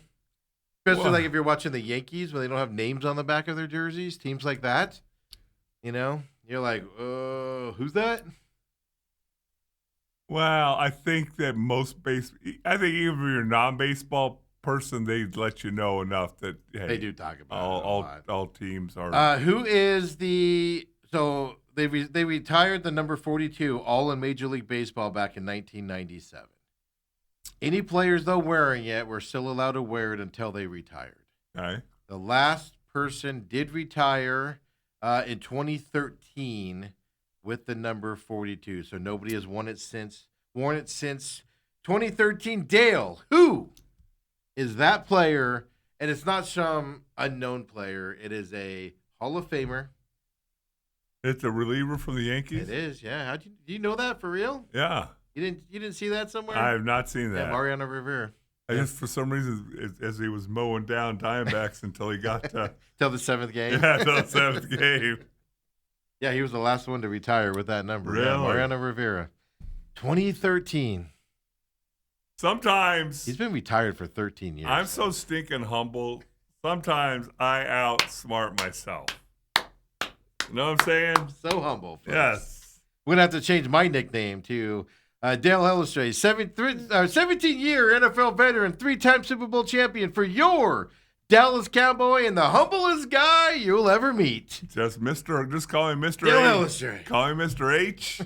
Especially Well- like if you're watching the Yankees when they don't have names on the back of their jerseys, teams like that. You know, you're like, who's that? Well, I think that I think even if you're a non-baseball person, they let you know enough that hey, They do talk about it a lot. all teams are. Who is the so they retired the number 42 all in Major League Baseball back in 1997. Any players though wearing it were still allowed to wear it until they retired. Okay. The last person did retire in 2013 with the number 42. So nobody has worn it since 2013. Dale, who is that player? And it's not some unknown player. It is a Hall of Famer. It's a reliever from the Yankees. It is, yeah. Do you know that for real? Yeah, You didn't see that somewhere? I have not seen Yeah, that. Mariano Rivera. I just for some reason, as he was mowing down Diamondbacks until he got to Till the seventh game. the seventh game. Yeah, he was the last one to retire with that number. Yeah, Really? Mariano Rivera. 2013. Sometimes He's been retired for 13 years. I'm so stinking humble. Sometimes I outsmart myself. You know what I'm saying? so humble. Folks. Yes. We're going to have to change my nickname to Dale Hellestrade, 17-year NFL veteran, 3-time Super Bowl champion for your Dallas Cowboy and the humblest guy you'll ever meet. Just call him Mr. Dale H. Hellestrade. Call him Mr. H.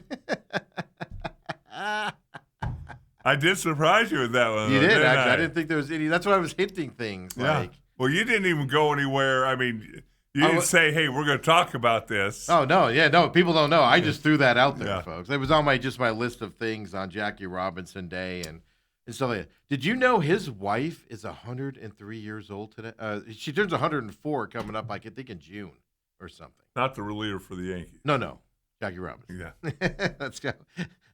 I did surprise you with that one. You though, did, didn't actually. I didn't think there was any. That's why I was hinting things. Yeah. Like, Well, you didn't even go anywhere. I mean, you didn't say, hey, we're going to talk about this. oh, no, people don't know. I just threw that out there, Yeah. folks. It was on my list of things on Jackie Robinson Day and stuff like that. Did you know his wife is 103 years old today? She turns 104 coming up, I think, in June or something. Not the reliever for the Yankees. No. Jackie Robinson. Yeah. Let's go.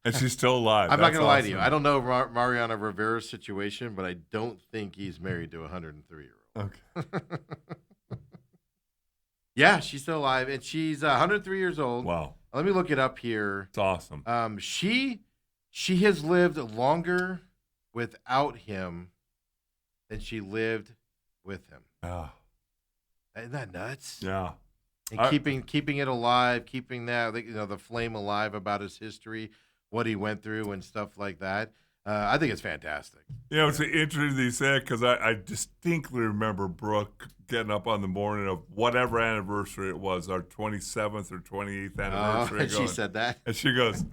And she's still alive. I'm not That's going to lie to you. awesome. I don't know Mariano Rivera's situation, but I don't think he's married to a 103-year-old. Okay. Yeah, she's still alive, and she's 103 years old. Wow. Let me look it up here. It's awesome. She has lived longer without him than she lived with him. Ah, Isn't that nuts? yeah. And keeping it alive, keeping that the flame alive about his history, what he went through, and stuff like that. I think it's fantastic. You know, it's interesting that you said because I distinctly remember Brooke getting up on the morning of whatever anniversary it was, our 27th or 28th anniversary. And she said that. And she goes, "Do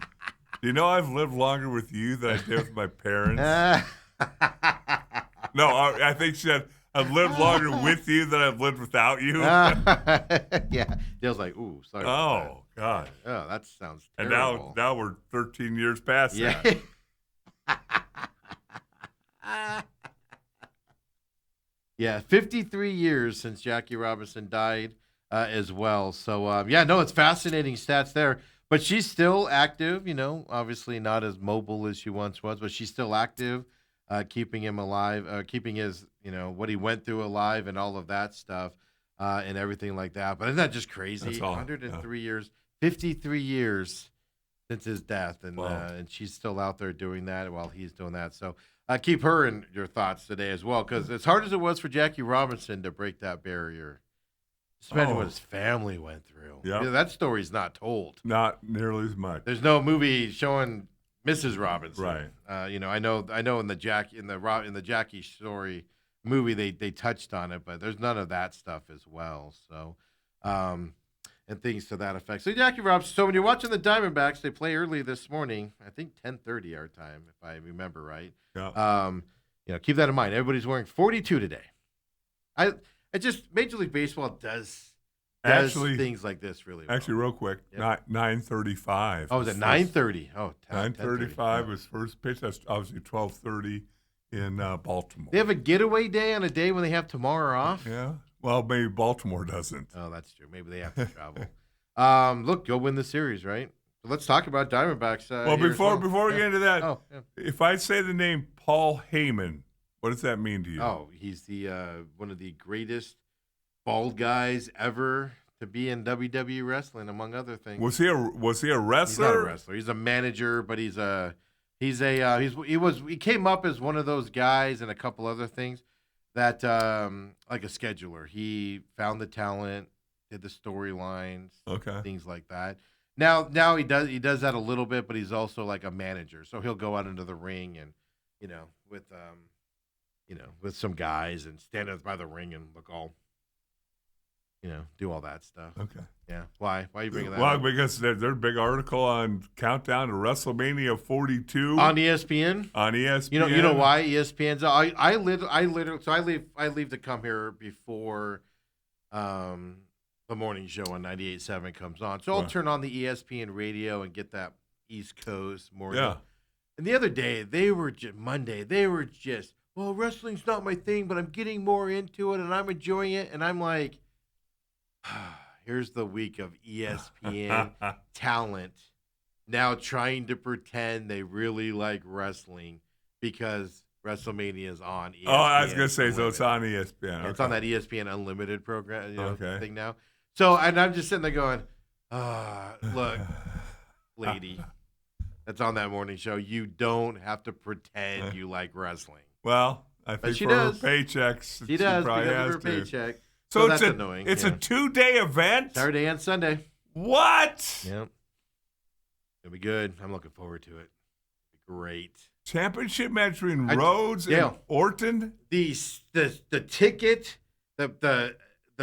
you know I've lived longer with you than I did with my parents?" No, I think she said, "I've lived longer with you than I've lived without you." Yeah. Dale's like, ooh, sorry. about Oh, God. that. Oh, that sounds And terrible. now we're 13 years past Yeah. that. Yeah, 53 years since Jackie Robinson died as well. So, it's fascinating stats there. But she's still active, obviously not as mobile as she once was, but she's still active, keeping him alive, keeping his, what he went through alive and all of that stuff and everything like that. But isn't that just crazy? That's all, 103 years, 53 years since his death. And, Wow. and she's still out there doing that while he's doing that. So, keep her in your thoughts today as well, because as hard as it was for Jackie Robinson to break that barrier, especially what his family went through. Yep. That story's not told. Not nearly as much. There's no movie showing Mrs. Robinson. Right. I know in the Jackie story movie they touched on it, but there's none of that stuff as well. So, and things to that effect. So Jackie Robinson. So when you're watching the Diamondbacks, they play early this morning. I think 10:30 our time, if I remember right. Yeah. Keep that in mind. Everybody's wearing 42 today. Major League Baseball does does Actually, things like this really well. Actually, real quick, Yep. 9:35. Oh, was it 9:30? Oh, 9:35 was first pitch. That's obviously 12:30 in Baltimore. They have a getaway day on a day when they have tomorrow off. Yeah. Well, maybe Baltimore doesn't. Oh, that's true. Maybe they have to travel. Look, go win the series, right? So let's talk about Diamondbacks. Well, here as before we Yeah. get into that, Oh, yeah. if I say the name Paul Heyman, what does that mean to you? Oh, he's the one of the greatest bald guys ever to be in WWE wrestling, among other things. Was he a wrestler? He's not a wrestler. He's a manager, but he came up as one of those guys and a couple other things that like a scheduler. He found the talent, did the storylines, Okay. things like that. Now he does that a little bit, but he's also like a manager. So he'll go out into the ring and with some guys and stand up by the ring and look all do all that stuff. Okay. Yeah. Why are you bringing that Well, up? because there's a big article on Countdown to WrestleMania 42 On ESPN? on ESPN. You know why ESPN's I literally so I leave to come here before the morning show on 98.7 comes on. So I'll Right. turn on the ESPN radio and get that East Coast morning. Yeah. And the other day Monday they were just, well, wrestling's not my thing, but I'm getting more into it and I'm enjoying it, and I'm like, here's the week of ESPN talent now trying to pretend they really like wrestling because WrestleMania is on ESPN. Oh, I was gonna say, so Unlimited. it's on ESPN. Yeah, it's Okay. on that ESPN Unlimited program, Okay. thing now. So, and I'm just sitting there going, look, lady, that's on that morning show. You don't have to pretend you like wrestling. Well, I think she for does. her paychecks, She does probably because of has her to. paycheck. So that's it's annoying. It's yeah. a 2-day event. Saturday and Sunday. What? Yep. It'll be good. I'm looking forward to it. It'll be great. Championship match between Rhodes and Dale. Orton. The ticket, the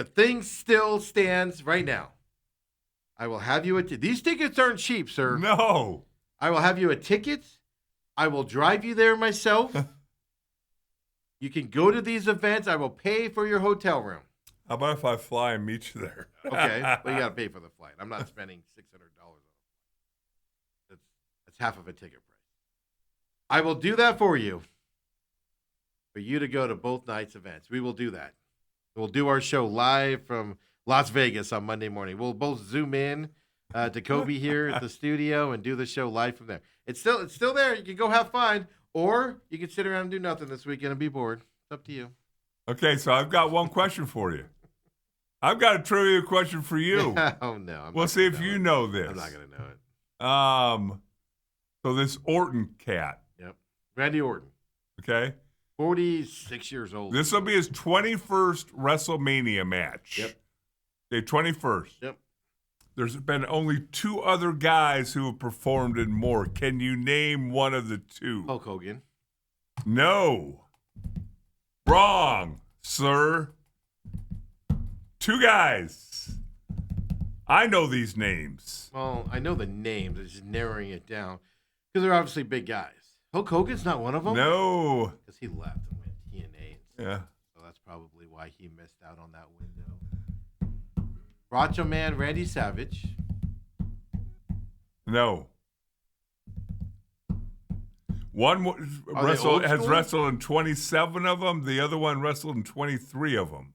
thing still stands right now. I will have you these tickets aren't cheap, sir. No. I will have you a ticket. I will drive you there myself. You can go to these events. I will pay for your hotel room. How about if I fly and meet you there? Okay, but you got to pay for the flight. I'm not spending $600 on it. That's half of a ticket price. I will do that for you to go to both nights' events. We will do that. We'll do our show live from Las Vegas on Monday morning. We'll both zoom in to Kobe here at the studio and do the show live from there. It's still there. You can go have fun, or you can sit around and do nothing this weekend and be bored. It's up to you. Okay, so I've got one question for you. I've got a trivia question for you. Oh no! We'll see if you know this. I'm not gonna know it. So this Orton cat, Yep, Randy Orton, okay? 46 years old. This will be his 21st WrestleMania match. Yep. Okay, 21st. Yep. There's been only 2 other guys who have performed in more. Can you name one of the 2? Hulk Hogan. No. Wrong, sir. 2 guys. I know these names. Well, I know the names. It's just narrowing it down because they're obviously big guys. Hulk Hogan's not one of them. No. Because he left and went TNA. Yeah. So that's probably why he missed out on that window. Macho Man Randy Savage. No. One Are they old has school? wrestled in 27 of them. The other one wrestled in 23 of them.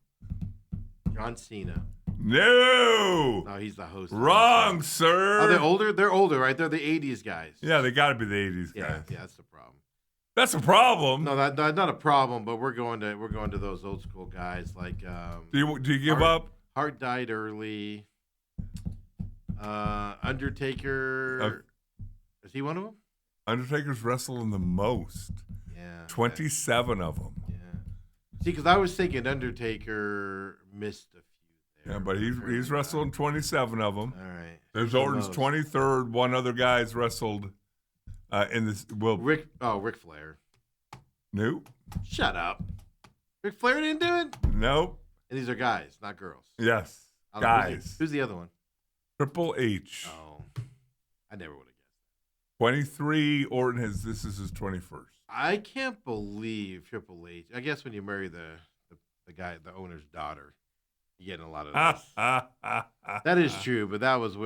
John Cena. No. No, he's the host. of the Wrong, show. sir. Oh, they're older? They're older, right? They're the 80s guys. Yeah, they got to be the 80s Yeah, guys. yeah, that's the problem. That's a problem. No, that's not a problem, but we're going to those old school guys like Do you give Hart- up? Hart died early. Undertaker. Is he one of them? Undertaker's wrestling the most. Yeah. 27 of them. Yeah. See, because I was thinking Undertaker missed a few there. Yeah, but he's wrestled in 27 of them. All right. There's Who Orton's knows? 23rd. One other guy's wrestled in this. Well, Ric Flair. nope. Shut up. Ric Flair didn't do it? Nope. And these are guys, not girls. Yes. I don't know, Guys. Who's the other one? Triple H. Oh, I never would have guessed. 23. Orton this is his 21st. I can't believe Triple H. I guess when you marry the guy, the owner's daughter, You're getting a lot of this. That is true, but that was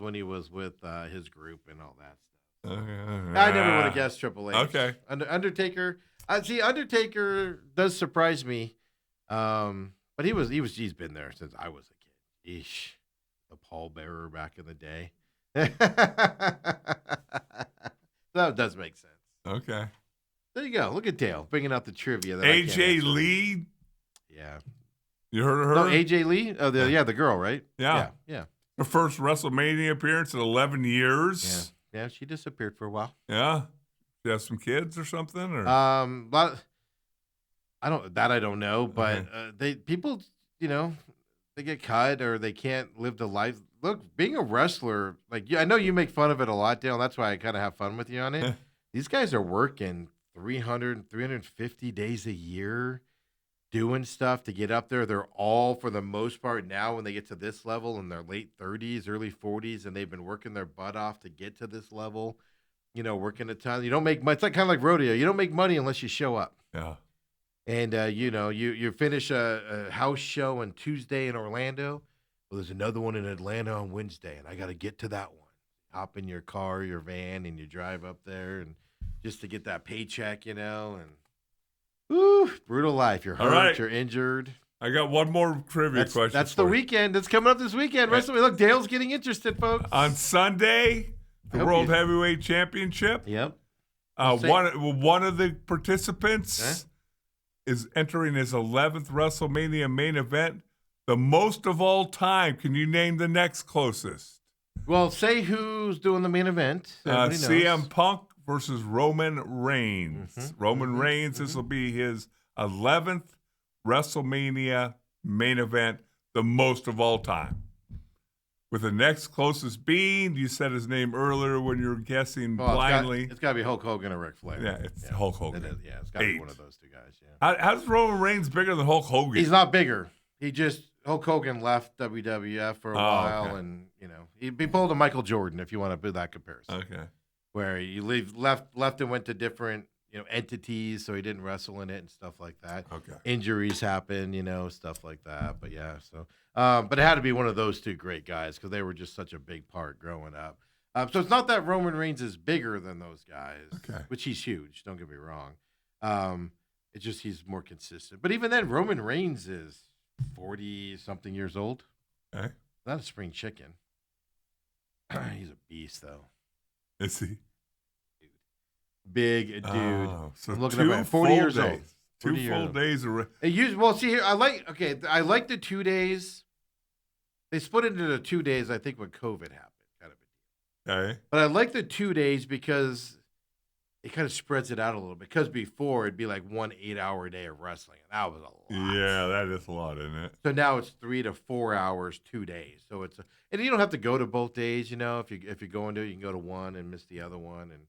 when he was with his group and all that stuff. I never would have guessed Triple H. Okay. Undertaker. See, Undertaker does surprise me, but he's been there since I was a kid. Eesh, the pallbearer back in the day. That does make sense. Okay. There you go. Look at Dale bringing out the trivia. That AJ Lee. Yeah. You heard of her? No, AJ Lee. Oh, the girl, right? Yeah. Yeah. Her first WrestleMania appearance in 11 years. Yeah. She disappeared for a while. Yeah. She has some kids or something, or But I don't know, but people, they get cut or they can't live the life. Look, being a wrestler, like I know you make fun of it a lot, Dale. And that's why I kind of have fun with you on it. These guys are working 300, 350 days a year doing stuff to get up there. They're all, for the most part now, when they get to this level in their late 30s, early 40s, and they've been working their butt off to get to this level, working a ton. You don't make money. It's kind of like rodeo. You don't make money unless you show up. Yeah. And, you finish a house show on Tuesday in Orlando. Well, there's another one in Atlanta on Wednesday, and I got to get to that one. Hop in your car, your van, and you drive up there and just to get that paycheck, and woo, brutal life. You're hurt, right. You're injured. I got one more trivia question. That's the weekend. That's coming up this weekend. Look, Dale's getting interested, folks. On Sunday, the World Heavyweight Championship. Yep. One of the participants is entering his 11th WrestleMania main event, the most of all time. Can you name the next closest? Well, say who's doing the main event. CM Punk versus Roman Reigns. Roman Reigns, this will be his 11th WrestleMania main event, the most of all time. With the next closest being, you said his name earlier when you were guessing blindly. It's got to be Hulk Hogan or Ric Flair. Yeah, it's Hulk Hogan. It's got to be one of those two guys. Yeah. How's Roman Reigns bigger than Hulk Hogan? He's not bigger. Hulk Hogan left WWF for a while, and he pulled a Michael Jordan if you want to do that comparison. Okay. Where you left and went to different entities, so he didn't wrestle in it and stuff like that. Okay. Injuries happen, stuff like that. But yeah, so but it had to be one of those two great guys because they were just such a big part growing up. So it's not that Roman Reigns is bigger than those guys, which he's huge. Don't get me wrong. It's just he's more consistent. But even then, Roman Reigns is 40-something years old. Okay. Not a spring chicken. He's a beast, though. Is he? Big dude. So I'm looking at 40 years old. 2 full days. Well, see here, I like the 2 days. They split into the 2 days, I think, when COVID happened, kind of a deal. Okay. But I like the 2 days because it kind of spreads it out a little bit. Because before, it'd be like 1 8-hour day of wrestling. And that was a lot. Yeah, that is a lot, isn't it? So now it's 3 to 4 hours, 2 days. So and you don't have to go to both days, if you're going to, you can go to one and miss the other one and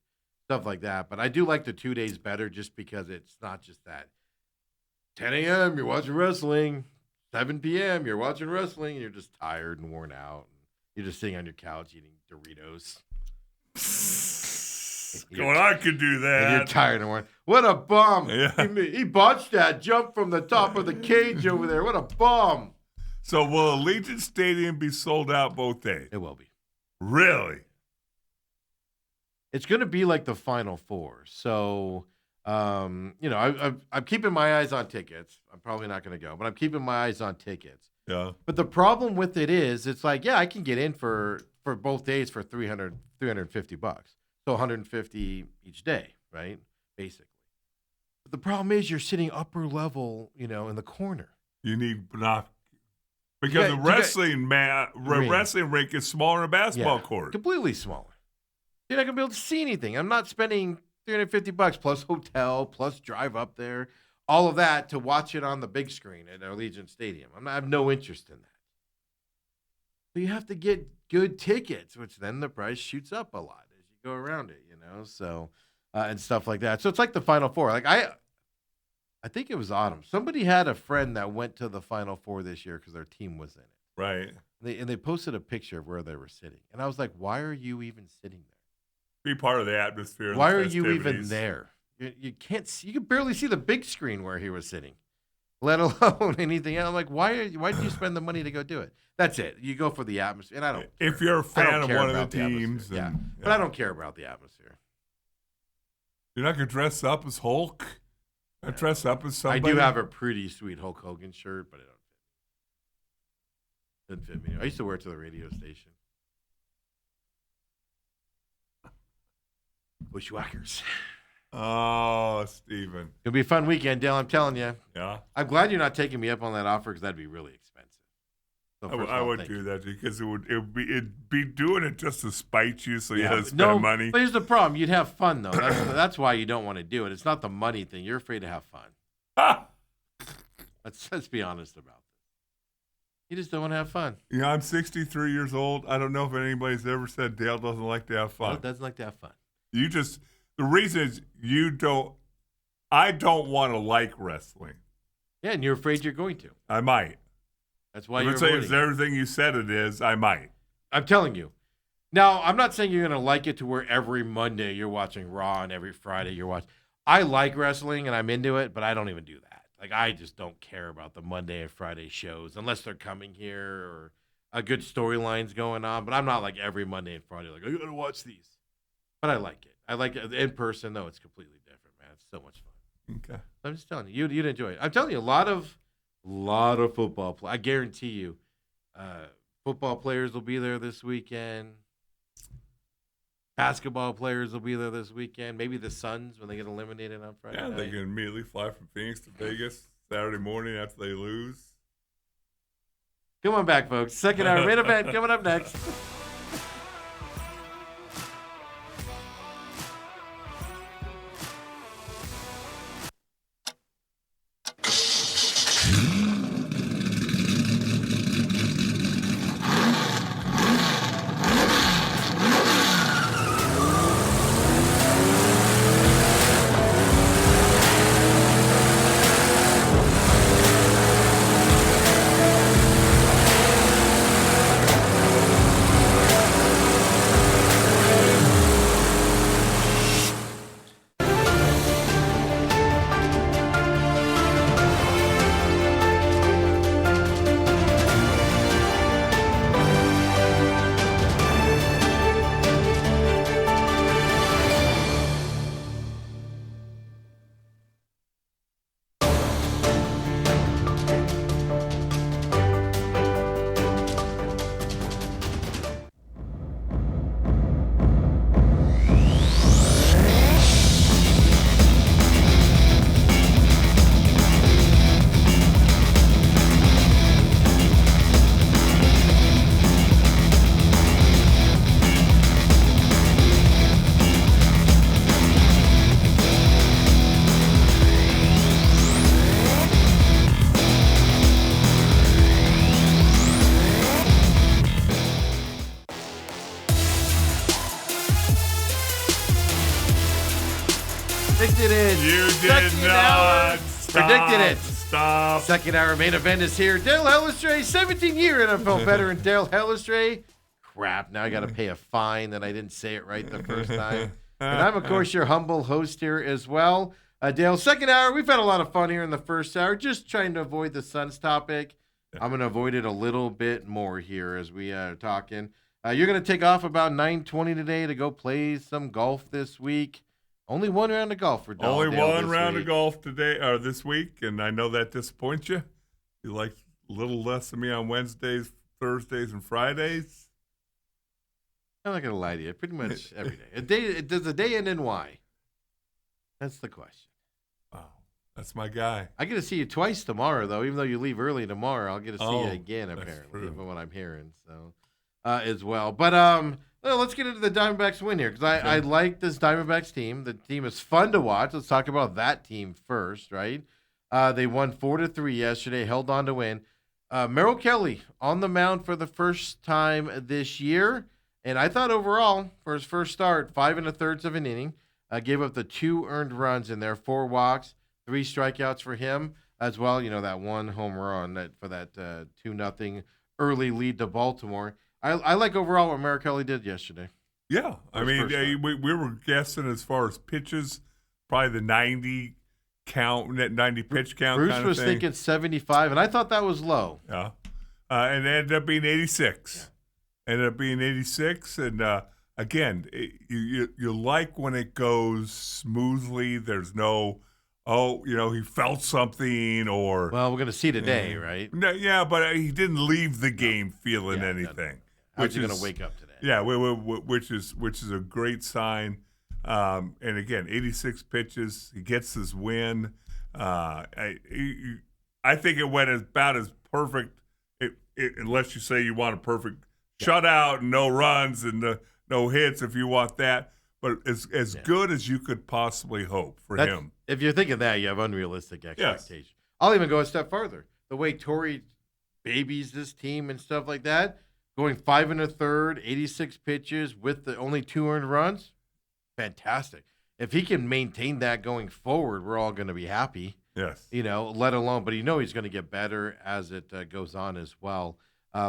stuff like that. But I do like the 2 days better just because it's not just that 10 a.m. you're watching wrestling, 7 p.m. you're watching wrestling, and you're just tired and worn out. And you're just sitting on your couch eating Doritos. I could do that. And you're tired and worn. What a bum. Yeah. He botched that jump from the top of the cage over there. What a bum. So will Allegiant Stadium be sold out both days? It will be. Really? It's going to be like the Final Four. So, I'm keeping my eyes on tickets. I'm probably not going to go, but I'm keeping my eyes on tickets. Yeah. But the problem with it is, it's like, I can get in for both days for $350. So 150 each day, right? Basically. But the problem is you're sitting upper level, in the corner. You need binoculars. Because the wrestling rink is smaller than a basketball court. Completely smaller. You're not going to be able to see anything. I'm not spending $350 plus hotel, plus drive up there, all of that to watch it on the big screen at Allegiant Stadium. I have no interest in that. So you have to get good tickets, which then the price shoots up a lot as you go around it, so and stuff like that. So it's like the Final Four. Like I think it was Autumn. Somebody had a friend that went to the Final Four this year because their team was in it. Right. And they posted a picture of where they were sitting. And I was like, why are you even sitting there? Be part of the atmosphere. Why are you even there? You can't see. You can barely see the big screen where he was sitting, let alone anything else. I'm like, why did you spend the money to go do it? That's it. You go for the atmosphere, and I don't. If care. you're a I fan don't of care one of about the teams, atmosphere. and, But I don't care about the atmosphere. you're not gonna dress up as Hulk. Dress up as somebody. I do have a pretty sweet Hulk Hogan shirt, but it doesn't fit me. I used to wear it to the radio station. Bushwhackers. Oh, Steven. It'll be a fun weekend, Dale. I'm telling you. Yeah. I'm glad you're not taking me up on that offer because that'd be really expensive. So first of I all, would thank do you. that because it'd be doing it just to spite you, so you had to spend No, money. but here's the problem. You'd have fun, though. That's why you don't want to do it. It's not the money thing. You're afraid to have fun. Let's be honest about this. You just don't want to have fun. I'm 63 years old. I don't know if anybody's ever said Dale doesn't like to have fun. Well, doesn't like to have fun. The reason is I don't want to like wrestling. Yeah, and you're afraid you're going to. I might. That's why If you're it's avoiding it. everything you said it is, I might. I'm telling you. Now, I'm not saying you're going to like it to where every Monday you're watching Raw and every Friday you're watching. I like wrestling and I'm into it, but I don't even do that. Like, I just don't care about the Monday and Friday shows unless they're coming here or a good storyline's going on. But I'm not like every Monday and Friday, like, I got to watch these. But I like it. I like it in person, though. It's completely different, man. It's so much fun. Okay. I'm just telling you, you'd enjoy it. I'm telling you, a lot of football play. I guarantee you, football players will be there this weekend. Basketball players will be there this weekend. Maybe the Suns when they get eliminated on Friday Yeah, night. they can immediately fly from Phoenix to Vegas Saturday morning after they lose. Come on back, folks. Second hour main event coming up next. Predicted it. You Second did hour. not. Stop, Predicted it. Stop. Second hour main event is here. Dale Hellestrae, 17-year NFL veteran Dale Hellestrae. Crap, now I got to pay a fine that I didn't say it right the first time. And I'm, of course, your humble host here as well. Dale, second hour, we've had a lot of fun here in the first hour, just trying to avoid the Suns topic. I'm going to avoid it a little bit more here as we are talking. You're going to take off about 9:20 today to go play some golf this week. Only one round of golf for Dale. Only Dale one this round week. of golf today or this week, and I know that disappoints you. You like a little less than me on Wednesdays, Thursdays, and Fridays. I'm not going to lie to you. Pretty much every day. Does the day end in Y? That's the question. Wow, that's my guy. I get to see you twice tomorrow, though. Even though you leave early tomorrow, I'll get to see you again, that's apparently, true. from what I'm hearing. So, as well. But well, let's get into the Diamondbacks win here because I like this Diamondbacks team. The team is fun to watch. Let's talk about that team first, right? They won 4-3 yesterday, held on to win. Merrill Kelly on the mound for the first time this year. And I thought overall, for his first start, 5 1/3 of an inning, gave up the 2 earned runs in there, 4 walks, 3 strikeouts for him as well. You know, that 1 home run for that 2-0 early lead to Baltimore. I like overall what Merrill Kelly did yesterday. Yeah, I mean, we were guessing as far as pitches, probably the 90 count, that 90 pitch count Bruce kind of was thing. thinking 75, and I thought that was low. Yeah. And it ended up being 86. Ended up being 86. And again, you like when it goes smoothly. There's no, he felt something or. Well, we're going to see today, right? No, yeah, but he didn't leave the game feeling anything. How's he going to wake up today? Yeah, which is a great sign. And again, 86 pitches. He gets his win. I think it went about as perfect, unless you say you want a perfect shutout and no runs and no hits if you want that. But as good as you could possibly hope for him. If you're thinking that, you have unrealistic expectations. Yes. I'll even go a step further. The way Torrey babies this team and stuff like that, going 5 1/3, 86 pitches with the only 2 earned runs, fantastic. If he can maintain that going forward, we're all going to be happy. Yes. Let alone, but he's going to get better as it goes on as well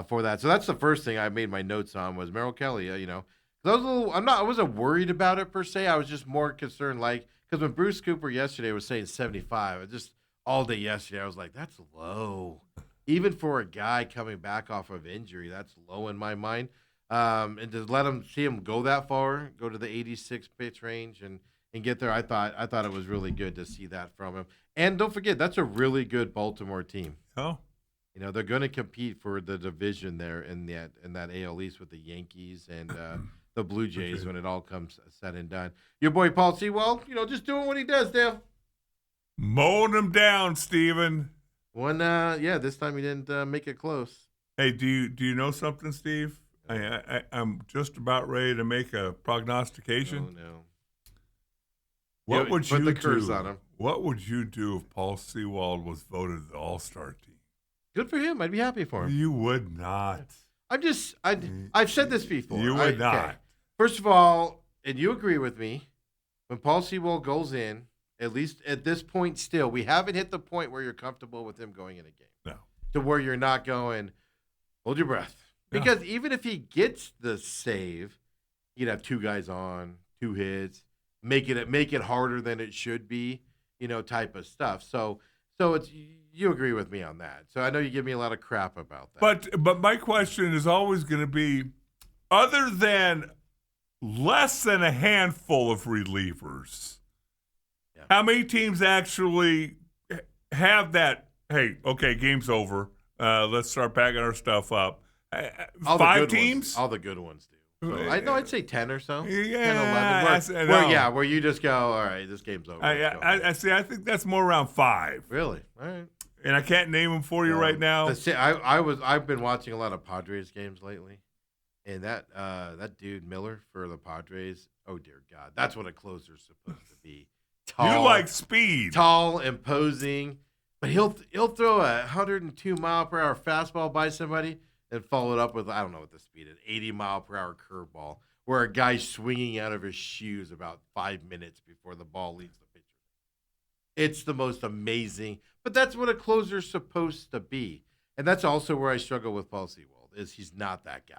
for that. So that's the first thing I made my notes on was Merrill Kelly. I wasn't worried about it per se. I was just more concerned, because when Bruce Cooper yesterday was saying 75, all day yesterday I was like, that's low. Even for a guy coming back off of injury, that's low in my mind. And to see him go that far, go to the 86 pitch range and get there, I thought it was really good to see that from him. And don't forget, that's a really good Baltimore team. Oh. They're going to compete for the division there in that AL East with the Yankees and the Blue Jays when it all comes said and done. Your boy Paul Sewald, just doing what he does, Dale. Mowing them down, Steven. This time he didn't make it close. Hey, do you know something, Steve? I'm just about ready to make a prognostication. Oh, no. What would put you the curse do? on him. What would you do if Paul Sewald was voted the All-Star team? Good for him. I'd be happy for him. You would not. I've said this before. You would not. Okay. First of all, and you agree with me, when Paul Sewald goes in, at least at this point still, we haven't hit the point where you're comfortable with him going in a game. No. To where you're not going, hold your breath. Because even if he gets the save, you'd have 2 guys on, 2 hits, make it harder than it should be, type of stuff. So it's you agree with me on that. So I know you give me a lot of crap about that. But my question is always going to be, other than less than a handful of relievers, how many teams actually have that? Hey, okay, game's over. Let's start packing our stuff up. 5 teams? All the good ones do. So I'd say 10 or so. Yeah, 10, 11. Where you just go, all right, this game's over. I think that's more around 5. Really? All right. And I can't name them for you right now. I've been watching a lot of Padres games lately, and that dude Miller for the Padres. Oh dear God, that's what a closer's supposed to be. Tall, you like speed, tall, imposing, but he'll throw a 102-mile-per-hour fastball by somebody and follow it up with, I don't know what the speed is, 80-mile-per-hour curveball, where a guy's swinging out of his shoes about 5 minutes before the ball leaves the pitcher. It's the most amazing, but that's what a closer's supposed to be. And that's also where I struggle with Paul Sewald, is he's not that guy.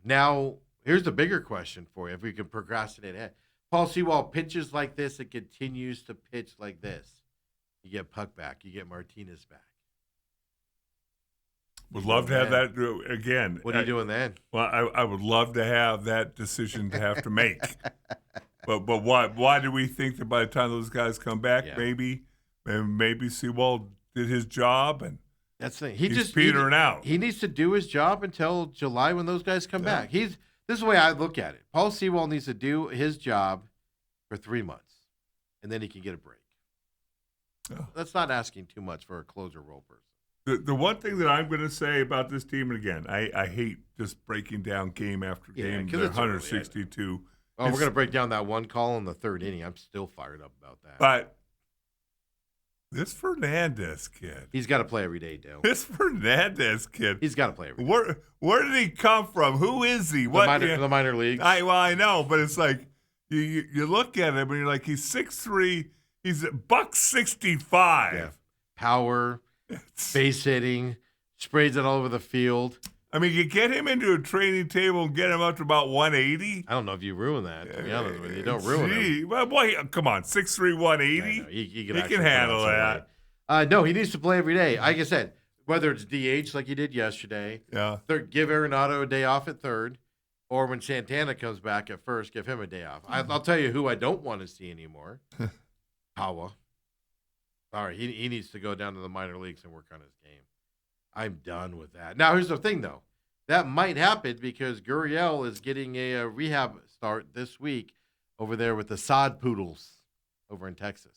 Now, here's the bigger question for you, if we can procrastinate ahead. Paul Sewald pitches like this and continues to pitch like this. You get Puck back. You get Martinez back. Would love to have that again. What are you doing then? Well, I would love to have that decision to have to make. but why do we think that by the time those guys come back, maybe Sewald did his job and that's the thing. He's petering out. He needs to do his job until July when those guys come back. This is the way I look at it. Paul Sewald needs to do his job for 3 months, and then he can get a break. Oh. That's not asking too much for a closer role person. The one thing that I'm going to say about this team, and again, I hate just breaking down game after game. They're 162. We're going to break down that one call in the 3rd inning. I'm still fired up about that. But this Fernandez kid. He's got to play every day, Dale. This Fernandez kid. He's got to play every day. Where did he come from? Who is he? The minor leagues. I know, but it's like you look at him and you're like, he's 6'3", he's $165. Yeah. Power, base hitting, sprays it all over the field. I mean, you get him into a training table and get him up to about 180. I don't know if you ruin that, to be honest with you. Don't ruin him. Well, boy, come on, 6'3", 180. No, he He can actually can put on handle some that. weight. No, he needs to play every day. Like I said, whether it's DH like he did yesterday, Yeah. give Arenado a day off at third, or when Santana comes back at first, give him a day off. I'll tell you who I don't want to see anymore. Tawa. Sorry, he needs to go down to the minor leagues and work on his game. I'm done with that. Now, here's the thing, though. That might happen because Gurriel is getting a rehab start this week over there with the Sod Poodles over in Texas.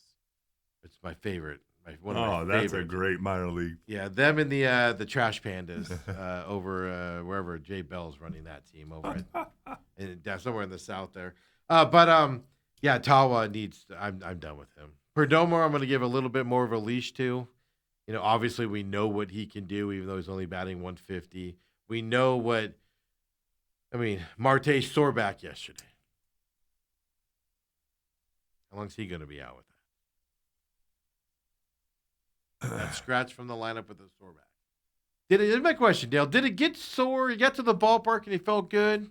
It's my favorite. One of my that's favorites. a great minor league. Yeah, them and the Trash Pandas over wherever Jay Bell's running that team over somewhere in the south there. Yeah, Tawa needs. I'm done with him. Perdomo, I'm going to give a little bit more of a leash to. You know, obviously we know what he can do, even though he's only batting 150. We know what. I mean, Marte sore back yesterday. How long's he going to be out with that? That scratch from the lineup with the sore back. Here's my question, Dale. Did it get sore? He got to the ballpark and he felt good.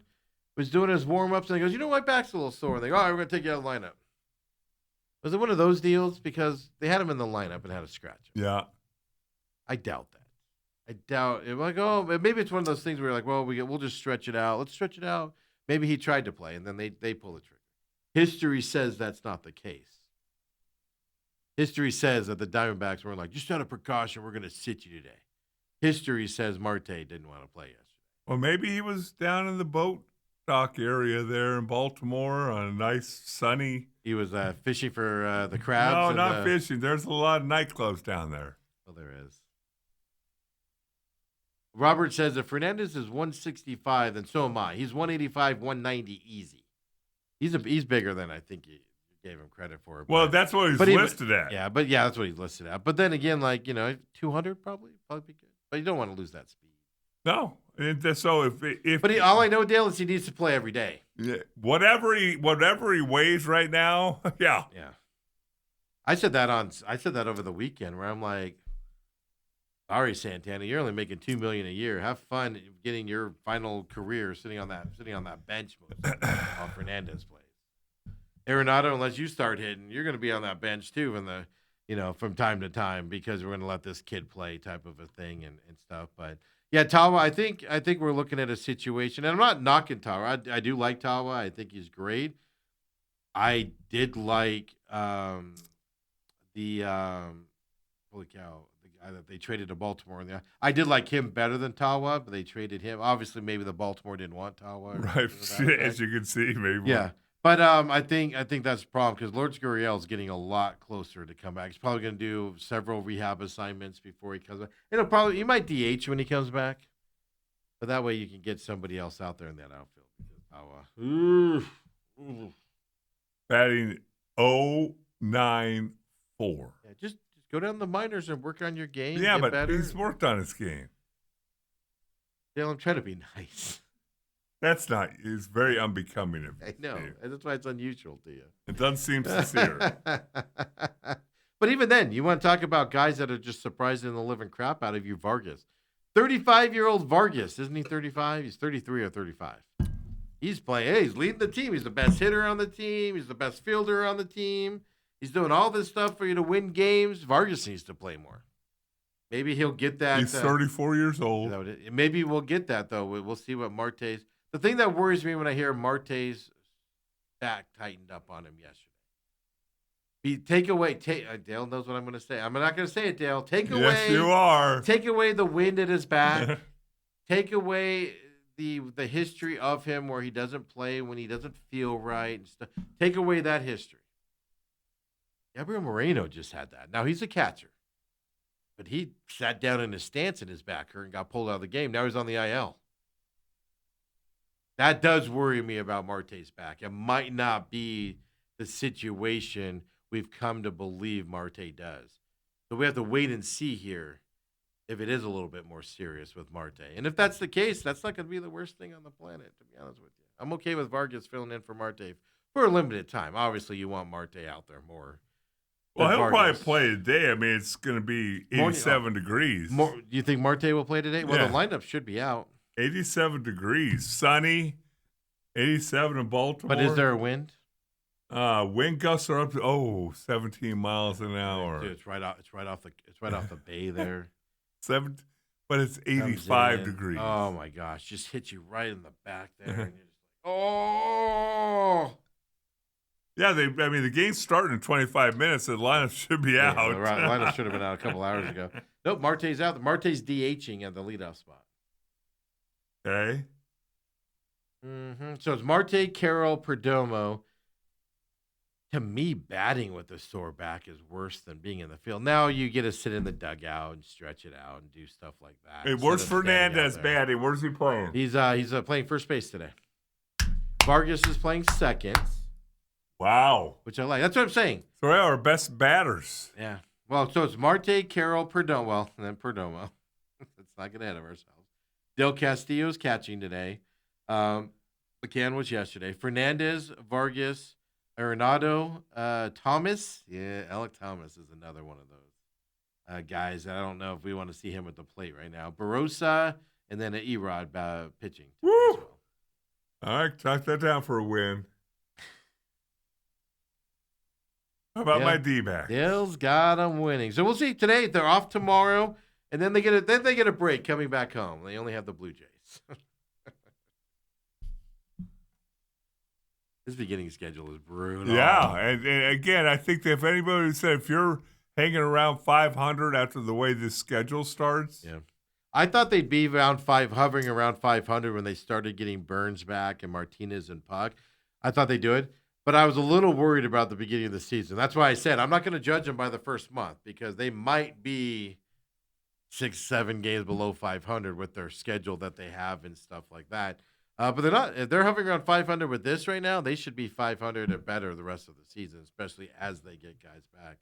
Was doing his warm-ups and he goes, you know, my back's a little sore. And they go, all right, we're going to take you out of the lineup. Was it one of those deals? Because they had him in the lineup and had a scratch. Yeah. I doubt that. I doubt it. Like, oh, maybe it's one of those things where you're like, well, we'll just stretch it out. Let's stretch it out. Maybe he tried to play and then they pull the trigger. History says that's not the case. History says that the Diamondbacks were like, just out of precaution, we're going to sit you today. History says Marte didn't want to play yesterday. Well, maybe he was down in the boat dock area there in Baltimore on a nice sunny. He was fishing for the crabs. No, not fishing. There's a lot of nightclubs down there. Well, there is. Robert says if Fernandez is 165, then so am I. He's 185, 190 easy. He's bigger than I think you gave him credit for. Well, that's what he's listed at. Yeah, that's what he's listed at. But then again, 200 probably be good. But you don't want to lose that speed. No. So if but all I know, Dale, is he needs to play every day. Yeah, whatever he weighs right now, yeah. Yeah. I said that over the weekend where I'm like, sorry, Santana, you're only making $2 million a year. Have fun getting your final career sitting on that bench while Fernandez plays. Arenado, unless you start hitting, you're going to be on that bench too from time to time because we're going to let this kid play type of a thing and stuff. But yeah, Tawa, I think we're looking at a situation, and I'm not knocking Tawa. I do like Tawa. I think he's great. I did like holy cow, the guy that they traded to Baltimore. I did like him better than Tawa, but they traded him. Obviously, maybe the Baltimore didn't want Tawa. Right, as you can see, maybe. Yeah. But I think that's a problem because Lourdes Gurriel is getting a lot closer to come back. He's probably going to do several rehab assignments before he comes back. He might DH when he comes back, but that way you can get somebody else out there in that outfield. Batting 0.94. Yeah, just go down to the minors and work on your game. Yeah, but better. he's worked on his game. Dale, I'm trying to be nice. That's not. It's very unbecoming of you. I know. And that's why it's unusual to you. It doesn't seem sincere. But even then, you want to talk about guys that are just surprising the living crap out of you, Vargas. 35-year-old Vargas. Isn't he 35? He's 33 or 35. He's playing. Hey, he's leading the team. He's the best hitter on the team. He's the best fielder on the team. He's doing all this stuff for you to win games. Vargas needs to play more. Maybe he'll get that. He's 34 years old. Maybe we'll get that, though. We'll see what Marte's. The thing that worries me when I hear Marte's back tightened up on him yesterday. Dale knows what I'm going to say. I'm not going to say it, Dale. Yes, you are. Take away the wind at his back. Take away the history of him where he doesn't play when he doesn't feel right and stuff. Take away that history. Gabriel Moreno just had that. Now, he's a catcher. But he sat down in his stance in his back hurt and got pulled out of the game. Now he's on the IL. That does worry me about Marte's back. It might not be the situation we've come to believe Marte does. So we have to wait and see here if it is a little bit more serious with Marte. And if that's the case, that's not going to be the worst thing on the planet, to be honest with you. I'm okay with Vargas filling in for Marte for a limited time. Obviously, you want Marte out there more. Well, he'll probably play today. I mean, it's going to be 87 degrees. Do you think Marte will play today? Well, yeah. The lineup should be out. 87 degrees, sunny, 87 in Baltimore. But is there a wind? Wind gusts are up to 17 miles an hour. Dude, it's right off the bay there. But it's 85 degrees. Oh my gosh, just hits you right in the back there. And you're just like, oh. Yeah, the game's starting in 25 minutes. The lineup should be out. The lineup should have been out a couple hours ago. Nope, Marte's out. Marte's DHing at the leadoff spot. Okay. So it's Marte, Carroll, Perdomo. To me, batting with a sore back is worse than being in the field. Now you get to sit in the dugout and stretch it out and do stuff like that. Hey, where's Fernandez batting? Where's he playing? He's playing first base today. Vargas is playing second. Wow. Which I like. That's what I'm saying. So they're our best batters. Yeah. Well, so it's Marte, Carroll, Perdomo. Well, and then Perdomo. Let's not get ahead of ourselves. Del Castillo's catching today. McCann was yesterday. Fernandez, Vargas, Arenado, Thomas. Yeah, Alec Thomas is another one of those guys. I don't know if we want to see him at the plate right now. Barossa, and then Erod pitching. Woo! Well. All right, talk that down for a win. How about my D-back? Dale's got them winning. So we'll see today. They're off tomorrow, and then they get a break coming back home. They only have the Blue Jays. This beginning schedule is brutal. Yeah, and again, I think that if anybody said if you're hanging around 500 after the way this schedule starts, yeah, I thought they'd be hovering around 500 when they started getting Burns back and Martinez and Puck. I thought they'd do it, but I was a little worried about the beginning of the season. That's why I said I'm not going to judge them by the first month because they might be 6-7 games below 500 with their schedule that they have and stuff like that. But they're not. If they're hovering around 500 with this right now, they should be 500 or better the rest of the season, especially as they get guys back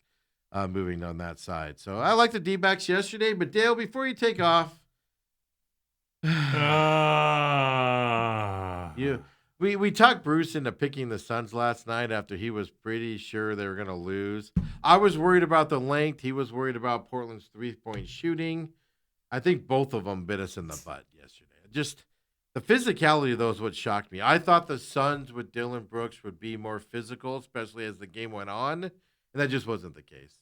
moving on that side. So I like the D-backs yesterday. But, Dale, before you take off, we talked Bruce into picking the Suns last night after he was pretty sure they were going to lose. I was worried about the length. He was worried about Portland's three-point shooting. I think both of them bit us in the butt yesterday. Just the physicality, though, is what shocked me. I thought the Suns with Dillon Brooks would be more physical, especially as the game went on, and that just wasn't the case.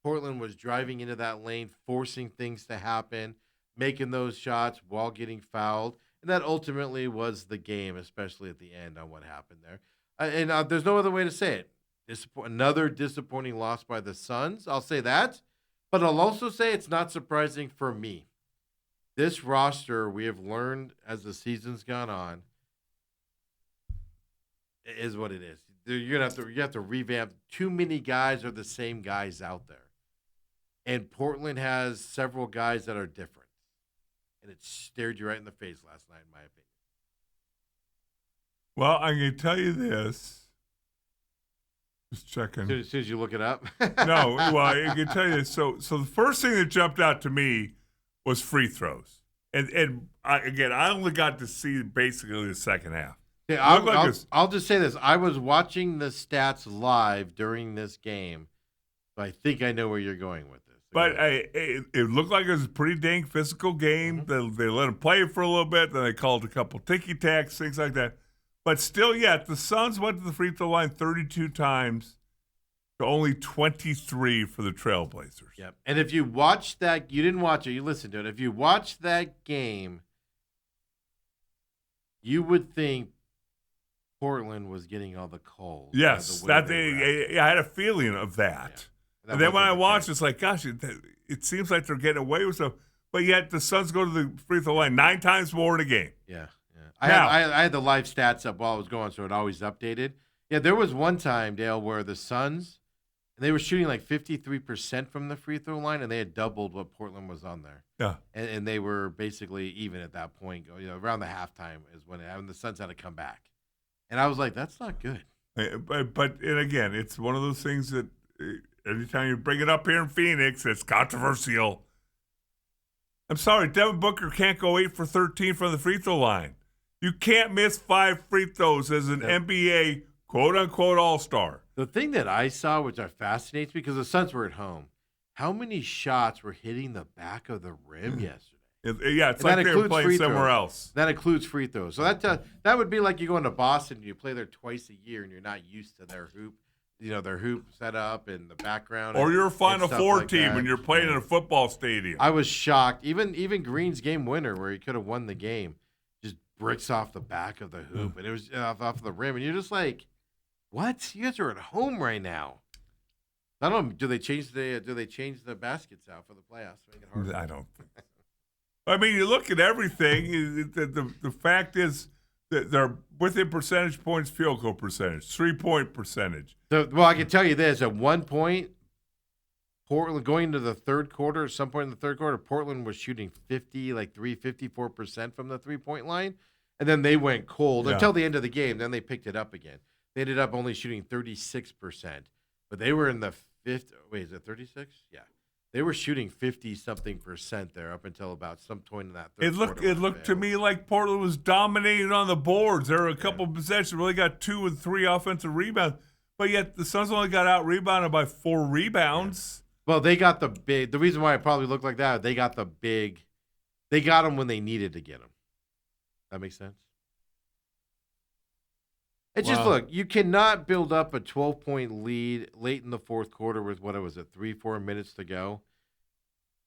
Portland was driving into that lane, forcing things to happen, making those shots while getting fouled, and that ultimately was the game, especially at the end on what happened there. And there's no other way to say it. Another disappointing loss by the Suns. I'll say that, but I'll also say it's not surprising for me. This roster, we have learned as the season's gone on, is what it is. You have to revamp. Too many guys are the same guys out there, and Portland has several guys that are different, and it stared you right in the face last night, in my opinion. Well, I'm going to tell you this. Just checking. As soon as you look it up. No, well, I can tell you this. So the first thing that jumped out to me was free throws. And I only got to see basically the second half. Yeah, I'll just say this. I was watching the stats live during this game, so I think I know where you're going with this. But it looked like it was a pretty dang physical game. Mm-hmm. They let him play for a little bit. Then they called a couple ticky-tacks, things like that. But still, the Suns went to the free throw line 32 times. Only 23 for the Trailblazers. Yep. And if you watched that, you didn't watch it, you listened to it. If you watched that game, you would think Portland was getting all the calls. Yes, I had a feeling of that. Yeah, and then when I watched, it's like, gosh, it seems like they're getting away with stuff. But yet the Suns go to the free throw line 9 times more in a game. Yeah. I had the live stats up while I was going, so it always updated. Yeah, there was one time, Dale, where the Suns, they were shooting like 53% from the free throw line, and they had doubled what Portland was on there. Yeah. And they were basically even at that point. Around the halftime is when the Suns had to come back. And I was like, that's not good. But and again, it's one of those things that anytime you bring it up here in Phoenix, it's controversial. I'm sorry, Devin Booker can't go 8 for 13 from the free throw line. You can't miss 5 free throws as an NBA quote-unquote all-star. The thing that I saw, which fascinates me, because the Suns were at home, how many shots were hitting the back of the rim yesterday? It's And like that they were includes playing free somewhere throws. else. That includes free throws. So that would be like you going to Boston and you play there twice a year and you're not used to their hoop, their hoop setup and the background. Or you're a and Final stuff Four like team that. and you're playing in a football stadium. I was shocked. Even Green's game winner, where he could have won the game, just bricks off the back of the hoop, and it was off the rim, and you're just like, "What? You guys are at home right now." I don't know. Do they change the baskets out for the playoffs? To make it harder? I don't think so. I mean, you look at everything. The fact is that they're within percentage points, field goal percentage, 3-point percentage. Well, I can tell you this: at one point, Portland going into the third quarter, at some point in the third quarter, Portland was shooting 54% from the 3-point line, and then they went cold until the end of the game. Then they picked it up again. They ended up only shooting 36%, but they were in the fifth. Wait, is it 36? Yeah. They were shooting 50-something% there up until about some point in that third quarter. It looked to me like Portland was dominating on the boards. There were a couple of possessions where they got 2 and 3 offensive rebounds, but yet the Suns only got out-rebounded by 4 rebounds. Well, they got the reason why it probably looked like that, they got them when they needed to get them. That makes sense? It's just, look, you cannot build up a 12-point lead late in the fourth quarter with, 3-4 minutes to go,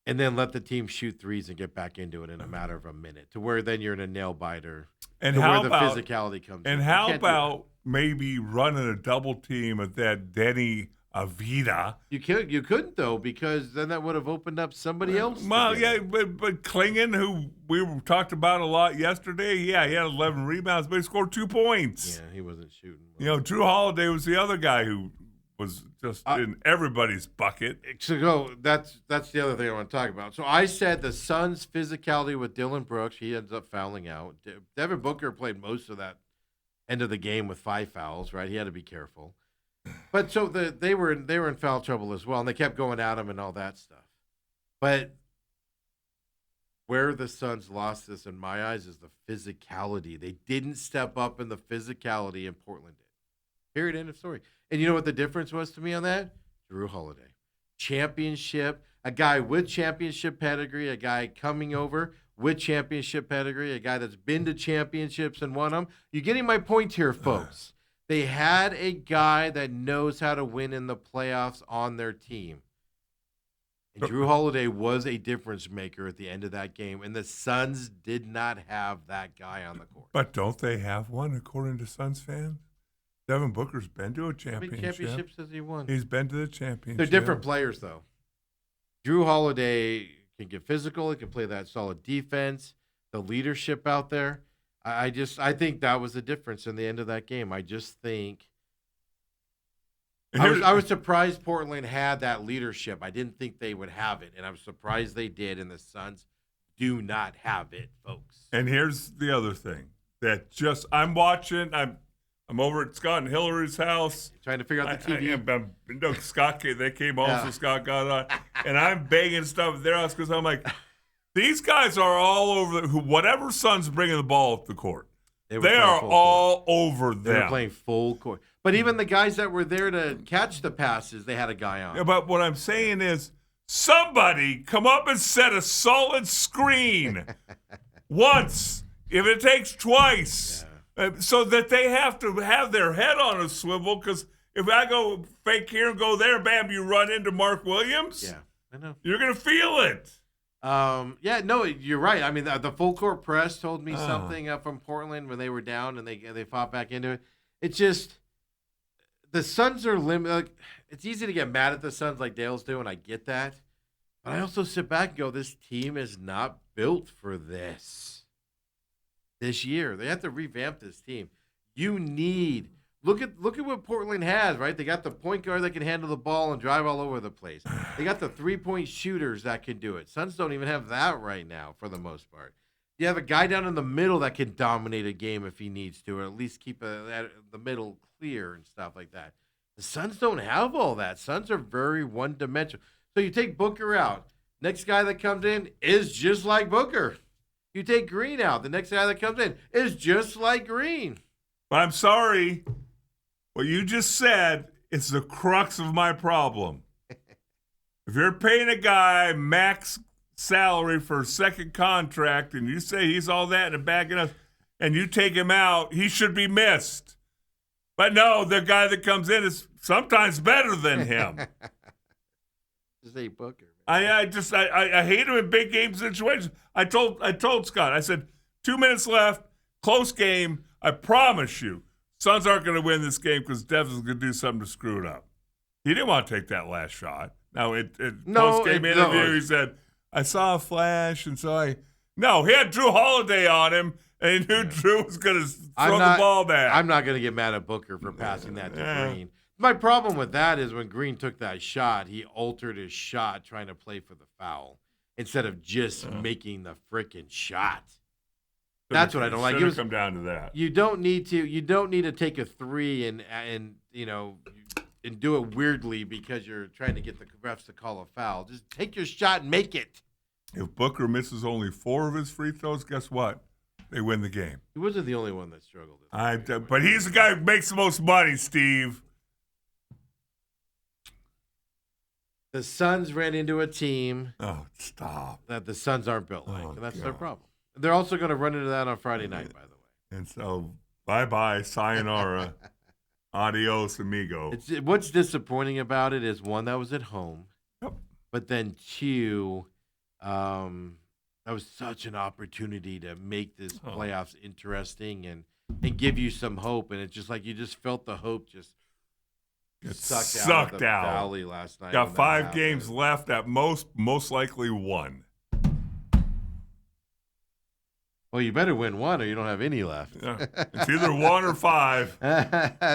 and then let the team shoot threes and get back into it in a matter of a minute, to where then you're in a nail-biter, and where the physicality comes in. And how about maybe running a double team at that Denny Avila? You couldn't, though, because then that would have opened up somebody else. Well, yeah, but Klingon, who we talked about a lot yesterday, he had 11 rebounds, but he scored 2 points. Yeah, he wasn't shooting. Drew Holiday was the other guy who was just in everybody's bucket. So that's the other thing I want to talk about. So I said the Suns' physicality with Dylan Brooks, he ends up fouling out. Devin Booker played most of that end of the game with 5 fouls, right? He had to be careful. But so they were in foul trouble as well, and they kept going at him and all that stuff. But where the Suns lost this, in my eyes, is the physicality. They didn't step up in the physicality, and Portland did. Period. End of story. And you know what the difference was to me on that? Drew Holiday. Championship, a guy with championship pedigree, a guy coming over with championship pedigree, a guy that's been to championships and won them. You're getting my point here, folks. They had a guy that knows how to win in the playoffs on their team. And Drew Holiday was a difference maker at the end of that game, and the Suns did not have that guy on the court. But don't they have one, according to Suns fans? Devin Booker's been to a How many championship. championships has he won? He's been to the championship. They're different players, though. Drew Holiday can get physical. He can play that solid defense, the leadership out there. I think that was the difference in the end of that game. I just think I was surprised Portland had that leadership. I didn't think they would have it, and I was surprised they did, and the Suns do not have it, folks. And here's the other thing that I'm watching. I'm over at Scott and Hillary's house. Trying to figure out the TV. Scott they came home, so Scott got on. And I'm banging stuff at their house because I'm like, these guys are all over whatever Suns bringing the ball up the court. They are all over them. They were playing full court. But even the guys that were there to catch the passes, they had a guy on. Yeah, but what I'm saying is, somebody come up and set a solid screen once, if it takes twice, so that they have to have their head on a swivel. Because if I go fake here and go there, bam, you run into Mark Williams. Yeah, I know. You're gonna feel it. You're right. I mean, the full court press told me something from Portland when they were down and they fought back into it. It's just the Suns are limited. Like, it's easy to get mad at the Suns like Dale's doing. I get that, but I also sit back and go, this team is not built for this year. They have to revamp this team. You need. Look at what Portland has, right? They got the point guard that can handle the ball and drive all over the place. They got the 3-point shooters that can do it. Suns don't even have that right now for the most part. You have a guy down in the middle that can dominate a game if he needs to, or at least keep the middle clear and stuff like that. The Suns don't have all that. Suns are very one-dimensional. So you take Booker out. Next guy that comes in is just like Booker. You take Green out. The next guy that comes in is just like Green. But I'm sorry. What you just said is the crux of my problem. If you're paying a guy max salary for a second contract, and you say he's all that and backing us, and you take him out, he should be missed. But no, the guy that comes in is sometimes better than him. Just a Booker. I hate him in big game situations. I told Scott, I said, 2 minutes left, close game. I promise you, Suns aren't going to win this game because Devin's going to do something to screw it up. He didn't want to take that last shot. Now, post-game interview, he said, I saw a flash, and so he had Drew Holiday on him, and he knew Drew was going to throw the ball back. I'm not going to get mad at Booker for passing that to Green. My problem with that is when Green took that shot, he altered his shot trying to play for the foul instead of just making the freaking shot. That's what I don't like. It come down to that. You don't need to take a three and do it weirdly because you're trying to get the refs to call a foul. Just take your shot and make it. If Booker misses only 4 of his free throws, guess what? They win the game. He wasn't the only one that struggled. But he's the guy who makes the most money, Steve. The Suns ran into a team. Oh, stop. That the Suns aren't built like, and that's their problem. They're also going to run into that on Friday night, by the way. And so, bye-bye, sayonara, adios, amigo. What's disappointing about it is, one, that was at home. Yep. But then, two, that was such an opportunity to make this playoffs interesting and give you some hope. And it's just like you just felt the hope just sucked out. Valley last night. Got 5 games left at most likely 1. Well, you better win 1 or you don't have any left. Yeah. It's either 1 or 5.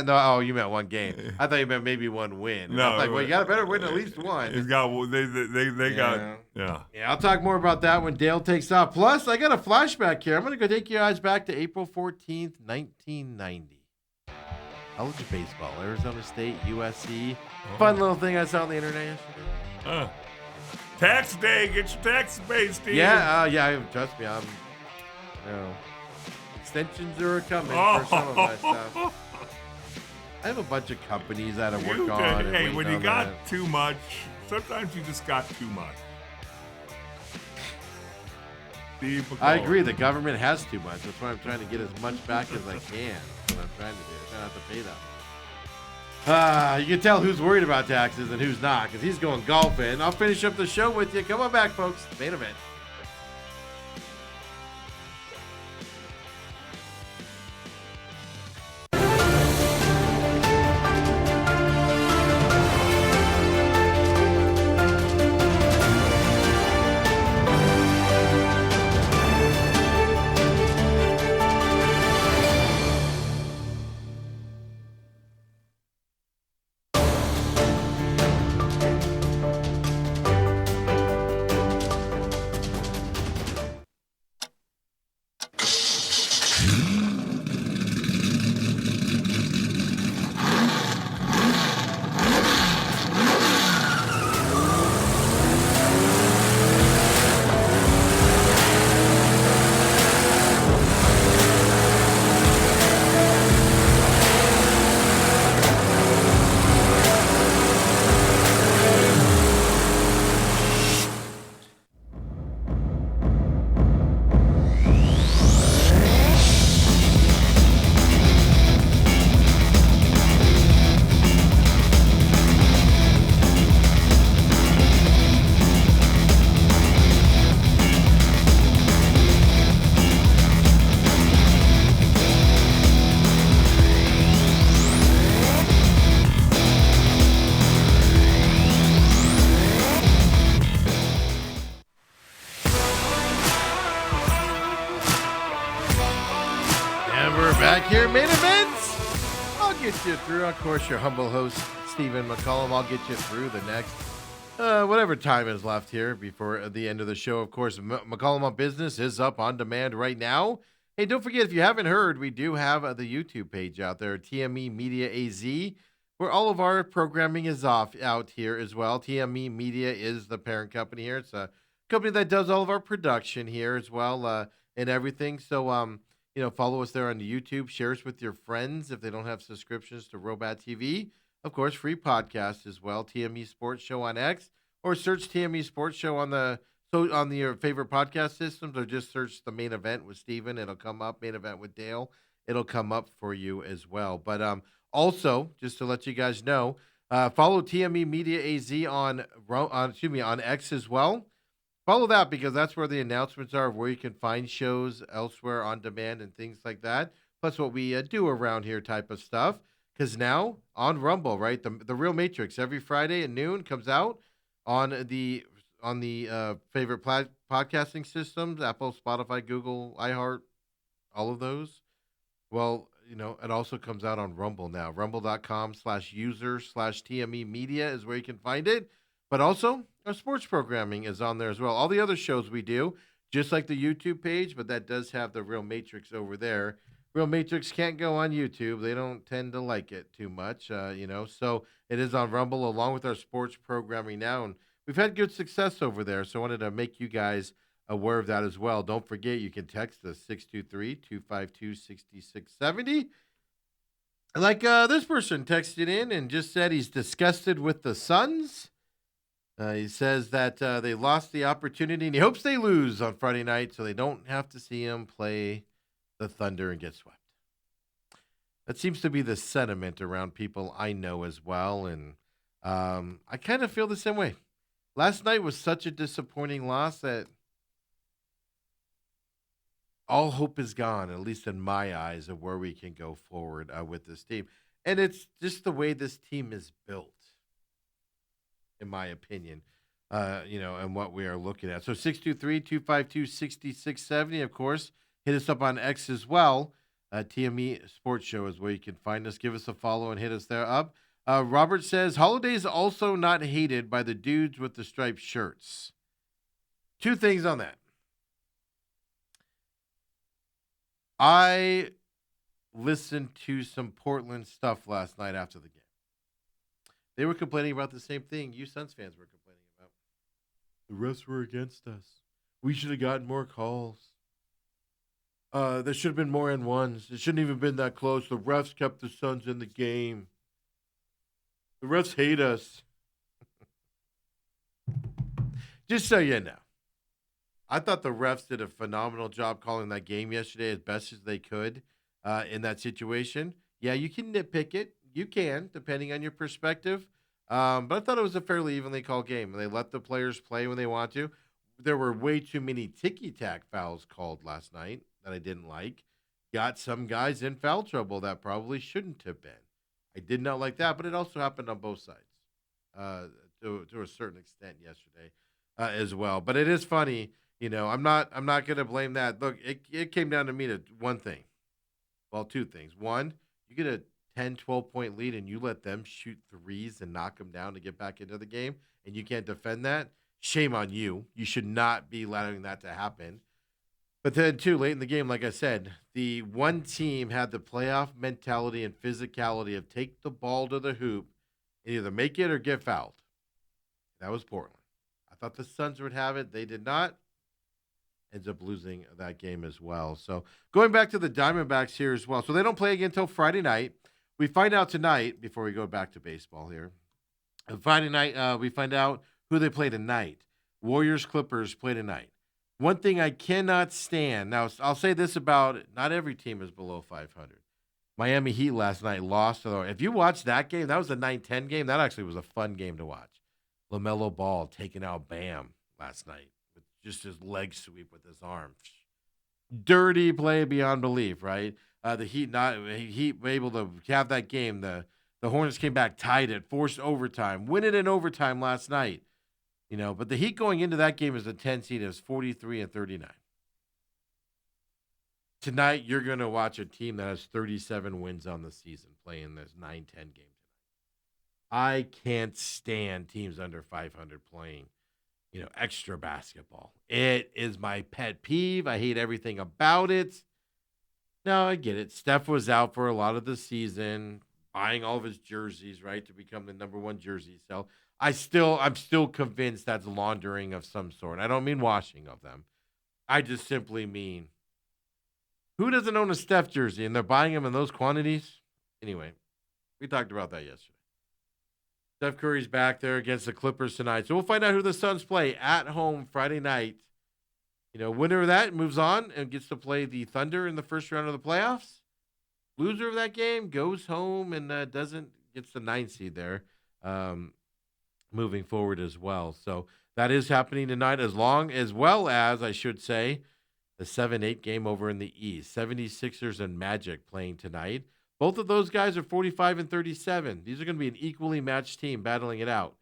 No, you meant 1 game. I thought you meant maybe 1 win. No, I was like, well, you got to better win at least 1. He's got they got. Yeah, I'll talk more about that when Dale takes off. Plus, I got a flashback here. I'm going to go take you guys back to April 14th, 1990. College baseball, Arizona State, USC. Fun little thing I saw on the internet yesterday. Tax day, get your taxes paid, Steve. Yeah, trust me, extensions are coming for some of my stuff. I have a bunch of companies that I work on. Hey, when you got too much, sometimes you just got too much. I agree. The government has too much. That's why I'm trying to get as much back as I can. That's what I'm trying to do. I'm trying not to pay them. You can tell who's worried about taxes and who's not because he's going golfing. I'll finish up the show with you. Come on back, folks. Main event. Back here, main events. I'll get you through. Of course, your humble host, Stephen McCollum. I'll get you through the next, whatever time is left here before the end of the show. Of course, McCollum on Business is up on demand right now. Hey, don't forget, if you haven't heard, we do have the YouTube page out there, TME Media AZ, where all of our programming is out here as well. TME Media is the parent company here. It's a company that does all of our production here as well and everything. So, follow us there on the YouTube. Share us with your friends if they don't have subscriptions to Robat TV. Of course, free podcast as well. TME Sports Show on X, or search TME Sports Show on the So on your favorite podcast systems, or just search the main event with Steven, it'll come up. Main event with Dale, it'll come up for you as well. But also just to let you guys know, follow TME Media AZ on X as well. Follow that because that's where the announcements are of where you can find shows elsewhere on demand and things like that. Plus, what we do around here type of stuff. Because now on Rumble, right, the Real Matrix every Friday at noon comes out on the favorite podcasting systems: Apple, Spotify, Google, iHeart, all of those. Well, it also comes out on Rumble now. Rumble.com/user/TME media is where you can find it. But also, our sports programming is on there as well. All the other shows we do, just like the YouTube page, but that does have the Real Matrix over there. Real Matrix can't go on YouTube. They don't tend to like it too much, So it is on Rumble along with our sports programming now. And we've had good success over there. So I wanted to make you guys aware of that as well. Don't forget, you can text us 623-252-6670. Like this person texted in and just said he's disgusted with the Suns. He says that they lost the opportunity and he hopes they lose on Friday night so they don't have to see him play the Thunder and get swept. That seems to be the sentiment around people I know as well. And I kind of feel the same way. Last night was such a disappointing loss that all hope is gone, at least in my eyes, of where we can go forward with this team. And it's just the way this team is built, in my opinion, and what we are looking at. So 623-252-6670, of course. Hit us up on X as well. TME Sports Show is where you can find us. Give us a follow and hit us there up. Robert says, Holiday's also not hated by the dudes with the striped shirts. Two things on that. I listened to some Portland stuff last night after the game. They were complaining about the same thing you Suns fans were complaining about. The refs were against us. We should have gotten more calls. There should have been more N1s. It shouldn't even been that close. The refs kept the Suns in the game. The refs hate us. Just so you know, I thought the refs did a phenomenal job calling that game yesterday as best as they could in that situation. Yeah, you can nitpick it. You can, depending on your perspective. But I thought it was a fairly evenly called game. They let the players play when they want to. There were way too many ticky-tack fouls called last night that I didn't like. Got some guys in foul trouble that probably shouldn't have been. I did not like that, but it also happened on both sides to a certain extent yesterday as well. But it is funny, I'm not going to blame that. Look, it came down to me to one thing. Well, two things. One, you get a 10, 12-point lead and you let them shoot threes and knock them down to get back into the game, and you can't defend that. Shame on you. You should not be allowing that to happen. But then, too, late in the game, like I said, the one team had the playoff mentality and physicality of take the ball to the hoop and either make it or get fouled. That was Portland. I thought the Suns would have it. They did not. Ends up losing that game as well. So going back to the Diamondbacks here as well. So they don't play again until Friday night. We find out tonight, before we go back to baseball here. Friday night, we find out who they play tonight. Warriors-Clippers play tonight. One thing I cannot stand, now I'll say this about it, not every team is below 500. Miami Heat last night lost. If you watched that game, that was a 9-10 game. That actually was a fun game to watch. LaMelo Ball taking out Bam last night with just his leg sweep with his arm. Dirty play beyond belief, right? The Heat were able to have that game. The Hornets came back, tied it, forced overtime, win it in overtime last night. But the Heat going into that game as a 10 seed is 43-39. Tonight, you're going to watch a team that has 37 wins on the season playing this 9-10 game tonight. I can't stand teams under 500 playing, extra basketball. It is my pet peeve. I hate everything about it. No, I get it. Steph was out for a lot of the season, buying all of his jerseys, right, to become the number one jersey sell. I'm still convinced that's laundering of some sort. I don't mean washing of them. I just simply mean, who doesn't own a Steph jersey and they're buying them in those quantities? Anyway, we talked about that yesterday. Steph Curry's back there against the Clippers tonight. So we'll find out who the Suns play at home Friday night. Winner of that moves on and gets to play the Thunder in the first round of the playoffs. Loser of that game goes home and gets the 9th seed there, moving forward as well. So that is happening tonight, as well as I should say, the 7-8 game over in the East. 76ers and Magic playing tonight. Both of those guys are 45 and 37. These are going to be an equally matched team battling it out.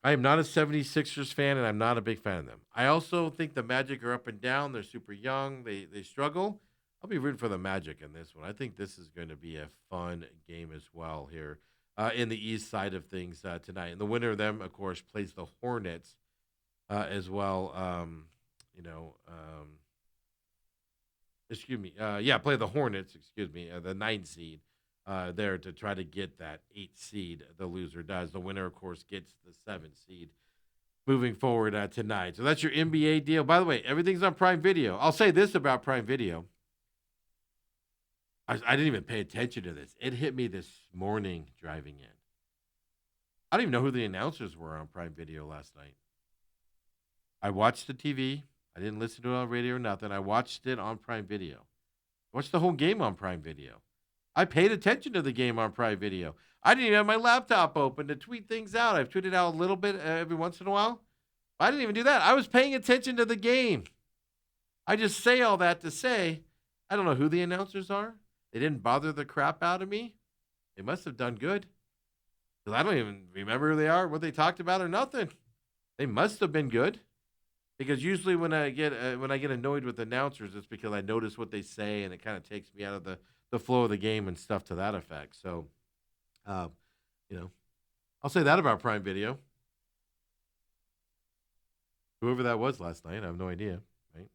I am not a 76ers fan, and I'm not a big fan of them. I also think the Magic are up and down. They're super young. They struggle. I'll be rooting for the Magic in this one. I think this is going to be a fun game as well here in the East side of things tonight. And the winner of them, of course, plays the Hornets as well. Play the Hornets, the 9th seed there to try to get that 8th seed. The loser does. The winner, of course, gets the 7th seed moving forward tonight. So that's your NBA deal. By the way, everything's on Prime Video. I'll say this about Prime Video. I didn't even pay attention to this. It hit me this morning driving in. I don't even know who the announcers were on Prime Video last night. I watched the TV. I didn't listen to it on radio or nothing. I watched it on Prime Video. I watched the whole game on Prime Video. I paid attention to the game on Prime Video. I didn't even have my laptop open to tweet things out. I've tweeted out a little bit every once in a while. I didn't even do that. I was paying attention to the game. I just say all that to say, I don't know who the announcers are. They didn't bother the crap out of me. They must have done good. Because I don't even remember who they are, what they talked about, or nothing. They must have been good. Because usually when I get annoyed with announcers, it's because I notice what they say, and it kind of takes me out of the flow of the game and stuff to that effect. So, I'll say that about Prime Video. Whoever that was last night, I have no idea. Right?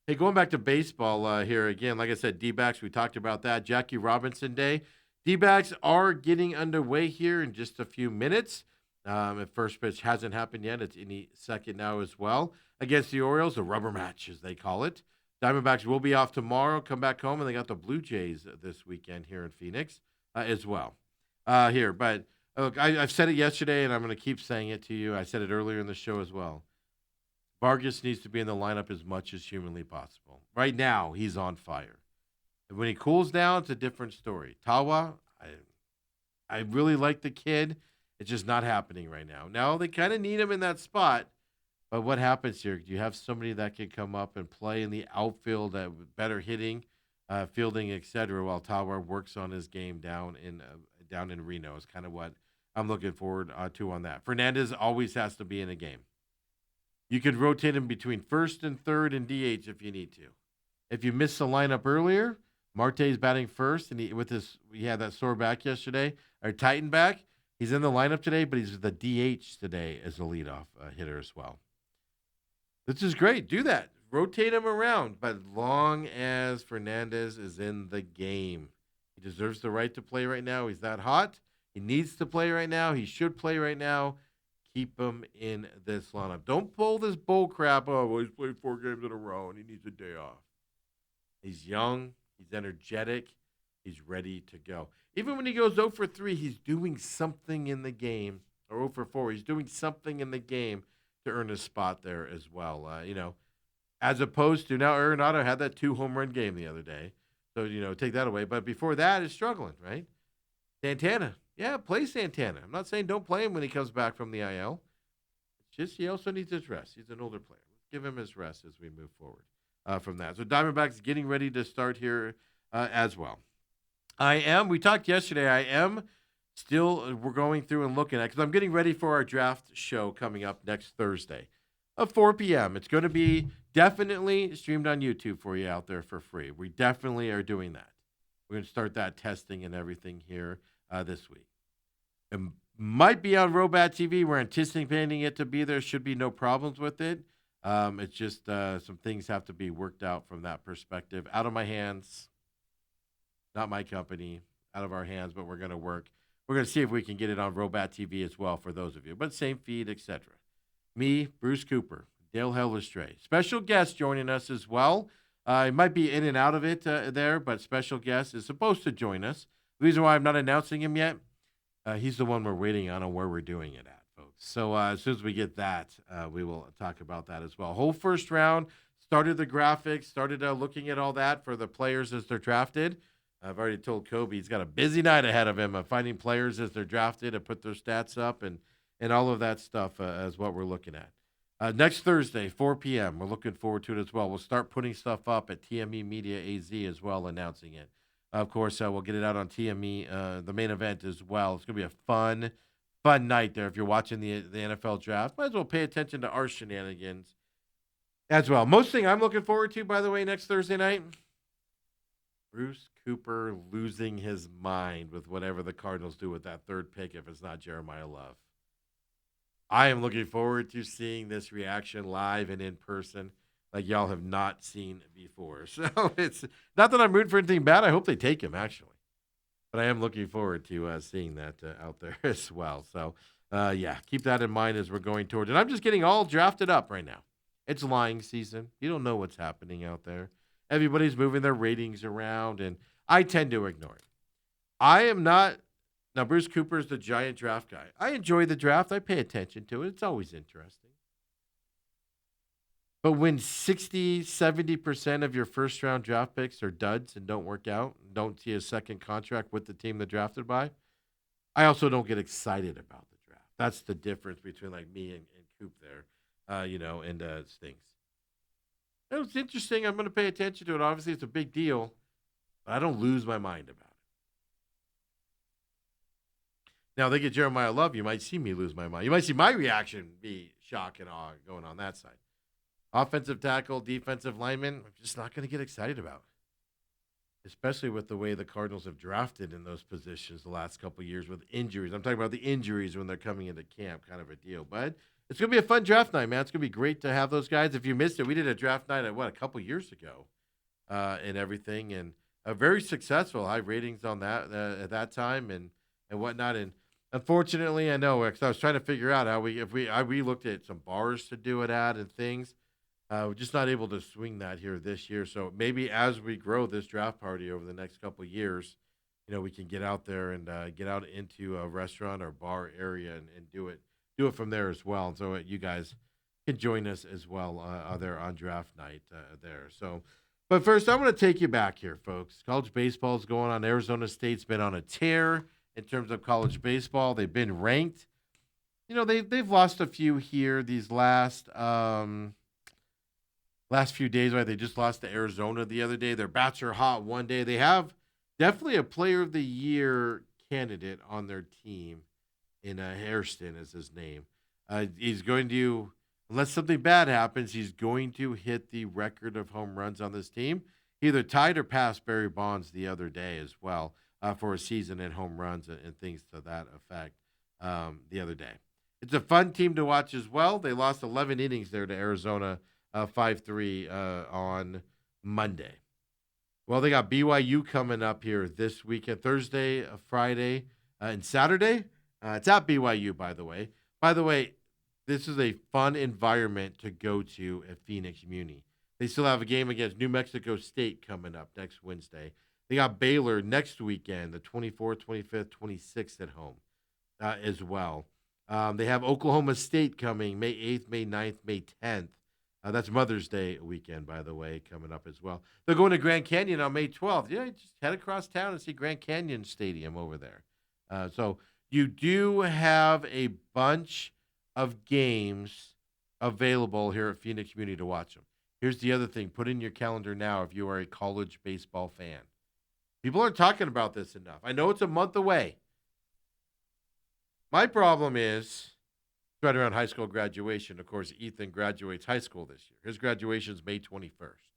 Hey, going back to baseball here again, like I said, D-backs, we talked about that. Jackie Robinson Day. D-backs are getting underway here in just a few minutes. If first pitch hasn't happened yet, it's any second now as well. Against the Orioles, a rubber match, as they call it. Diamondbacks will be off tomorrow, come back home, and they got the Blue Jays this weekend here in Phoenix as well. But look, I've said it yesterday, and I'm going to keep saying it to you. I said it earlier in the show as well. Vargas needs to be in the lineup as much as humanly possible. Right now, he's on fire. And when he cools down, it's a different story. Tawa, I really like the kid. It's just not happening right now. Now, they kind of need him in that spot. But what happens here? Do you have somebody that can come up and play in the outfield with better hitting, fielding, etc., while Tawa works on his game down in Reno? Is kind of what I'm looking forward to on that. Fernandez always has to be in a game. You could rotate him between first and third and DH if you need to. If you missed the lineup earlier, Marte's batting first, and he had that sore back yesterday, or tightened back. He's in the lineup today, but he's the DH today as a leadoff hitter as well. This is great. Do that. Rotate him around, but long as Fernandez is in the game. He deserves the right to play right now. He's that hot. He needs to play right now. He should play right now. Keep him in this lineup. Don't pull this bull crap. Oh, well, he's played 4 games in a row, and he needs a day off. He's young. He's energetic. He's ready to go. Even when he goes 0 for 3, he's doing something in the game. Or 0 for 4, he's doing something in the game to earn a spot there as well. As opposed to now, Arenado had that 2 home run game the other day. So, take that away. But before that, he's struggling, right? Santana. Yeah, play Santana. I'm not saying don't play him when he comes back from the IL. It's just he also needs his rest. He's an older player. Let's give him his rest as we move forward from that. So Diamondbacks getting ready to start here as well. We talked yesterday, we're going through and looking at, because I'm getting ready for our draft show coming up next Thursday at 4 p.m. It's going to be definitely streamed on YouTube for you out there for free. We definitely are doing that. We're going to start that testing and everything here this week. It might be on Robat TV. We're anticipating it to be there. Should be no problems with it. It's just some things have to be worked out from that perspective. Out of my hands. Not my company, out of our hands, but we're going to work. We're going to see if we can get it on Robat TV as well for those of you. But same feed, etc. Me, Bruce Cooper, Dale Hellestree. Special guest joining us as well. He might be in and out of it there, but special guest is supposed to join us. The reason why I'm not announcing him yet, He's the one we're waiting on where we're doing it at, folks. So as soon as we get that, we will talk about that as well. Whole first round, started the graphics, started looking at all that for the players as they're drafted. I've already told Kobe he's got a busy night ahead of him of finding players as they're drafted and put their stats up and all of that stuff is what we're looking at. Next Thursday, 4 p.m. We're looking forward to it as well. We'll start putting stuff up at TME Media AZ as well, announcing it. Of course, we'll get it out on TME, the main event as well. It's going to be a fun night there. If you're watching the NFL draft, might as well pay attention to our shenanigans as well. Most thing I'm looking forward to, by the way, next Thursday night, Bruce Cooper losing his mind with whatever the Cardinals do with that third pick if it's not Jeremiah Love. I am looking forward to seeing this reaction live and in person like y'all have not seen before. So it's not that I'm rooting for anything bad. I hope they take him, actually. But I am looking forward to seeing that out there as well. So, yeah, keep that in mind as we're going towards it. I'm just getting all drafted up right now. It's lying season. You don't know what's happening out there. Everybody's moving their ratings around, and I tend to ignore it. I am not. Now, Bruce Cooper is the giant draft guy. I enjoy the draft. I pay attention to it. It's always interesting. But when 60, 70% of your first round draft picks are duds and don't work out, and don't see a second contract with the team they're drafted by, I also don't get excited about the draft. That's the difference between like me and Coop there, and Stings. It's interesting. I'm going to pay attention to it. Obviously, it's a big deal, but I don't lose my mind about it. Now, they get Jeremiah Love, you might see me lose my mind. You might see my reaction be shock and awe going on that side. Offensive tackle, defensive lineman, I'm just not going to get excited about. Especially with the way the Cardinals have drafted in those positions the last couple of years with injuries. I'm talking about the injuries when they're coming into camp, kind of a deal. But it's going to be a fun draft night, man. It's going to be great to have those guys. If you missed it, we did a draft night a couple years ago and everything. And very successful, high ratings on that at that time and whatnot. And unfortunately, I know, because I was trying to figure out how we looked at some bars to do it at and things. We're just not able to swing that here this year. So maybe as we grow this draft party over the next couple of years, we can get out there and get out into a restaurant or bar area and do it from there as well. And so you guys can join us as well there on draft night there. So, but first, I'm going to take you back here, folks. College baseball is going on. Arizona State's been on a tear in terms of college baseball. They've been ranked. They've lost a few here these last few days, right? They just lost to Arizona the other day. Their bats are hot one day. They have definitely a player of the year candidate on their team in Hairston is his name. He's going to, unless something bad happens, he's going to hit the record of home runs on this team. He either tied or passed Barry Bonds the other day as well for a season in home runs and things to that effect the other day. It's a fun team to watch as well. They lost 11 innings there to Arizona 5-3 on Monday. Well, they got BYU coming up here this weekend, Thursday, Friday, and Saturday. It's at BYU, by the way. By the way, this is a fun environment to go to at Phoenix Muni. They still have a game against New Mexico State coming up next Wednesday. They got Baylor next weekend, the 24th, 25th, 26th at home as well. They have Oklahoma State coming May 8th, May 9th, May 10th. That's Mother's Day weekend, by the way, coming up as well. They're going to Grand Canyon on May 12th. Yeah, just head across town and see Grand Canyon Stadium over there. So you do have a bunch of games available here at Phoenix Community to watch them. Here's the other thing. Put in your calendar now if you are a college baseball fan. People aren't talking about this enough. I know it's a month away. My problem is right around high school graduation. Of course, Ethan graduates high school this year. His graduation is May 21st.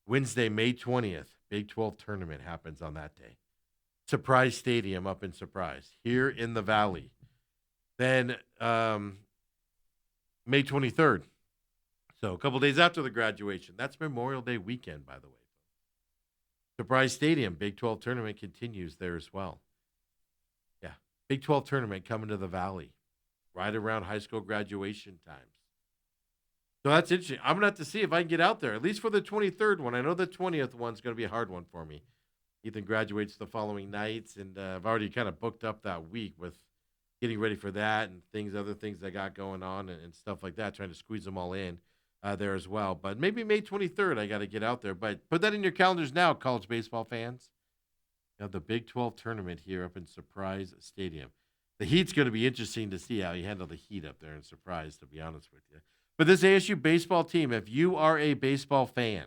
Wednesday, May 20th, Big 12 tournament happens on that day. Surprise Stadium up in Surprise, here in the Valley. Then May 23rd. So a couple days after the graduation. That's Memorial Day weekend, by the way. Surprise Stadium, Big 12 tournament continues there as well. Yeah, Big 12 tournament coming to the Valley right around high school graduation times. So that's interesting. I'm going to have to see if I can get out there, at least for the 23rd one. I know the 20th one's going to be a hard one for me. Ethan graduates the following nights, and I've already kind of booked up that week with getting ready for that and other things I got going on and stuff like that, trying to squeeze them all in there as well. But maybe May 23rd, I got to get out there. But put that in your calendars now, college baseball fans. You have the Big 12 tournament here up in Surprise Stadium. The Heat's going to be interesting to see how you handle the Heat up there in Surprise, to be honest with you. But this ASU baseball team, if you are a baseball fan,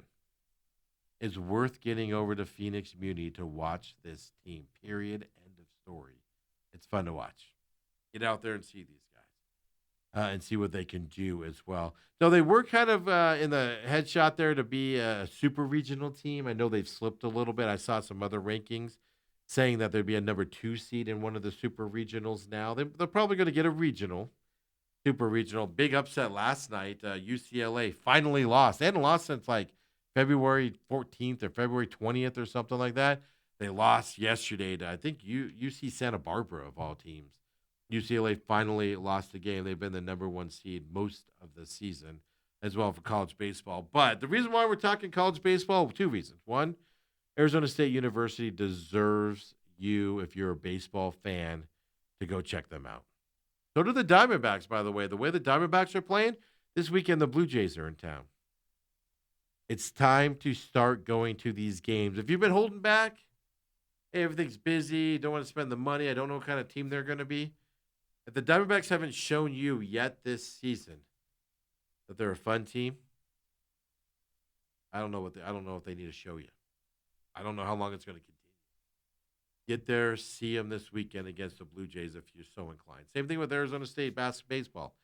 it's worth getting over to Phoenix Muni to watch this team. Period. End of story. It's fun to watch. Get out there and see these guys and see what they can do as well. So they were kind of in the headshot there to be a super regional team. I know they've slipped a little bit. I saw some other rankings saying that there'd be a number 2 seed in one of the super regionals now. They're probably going to get a regional, super regional. Big upset last night. UCLA finally lost. They hadn't lost since like February 14th or February 20th or something like that. They lost yesterday to, I think, UC Santa Barbara of all teams. UCLA finally lost the game. They've been the number 1 seed most of the season as well for college baseball. But the reason why we're talking college baseball, 2 reasons. One, Arizona State University deserves you, if you're a baseball fan, to go check them out. So do the Diamondbacks, by the way. The way the Diamondbacks are playing, this weekend the Blue Jays are in town. It's time to start going to these games. If you've been holding back, hey, everything's busy, don't want to spend the money, I don't know what kind of team they're going to be. If the Diamondbacks haven't shown you yet this season that they're a fun team, I don't know what they need to show you. I don't know how long it's going to continue. Get there, see them this weekend against the Blue Jays if you're so inclined. Same thing with Arizona State baseball.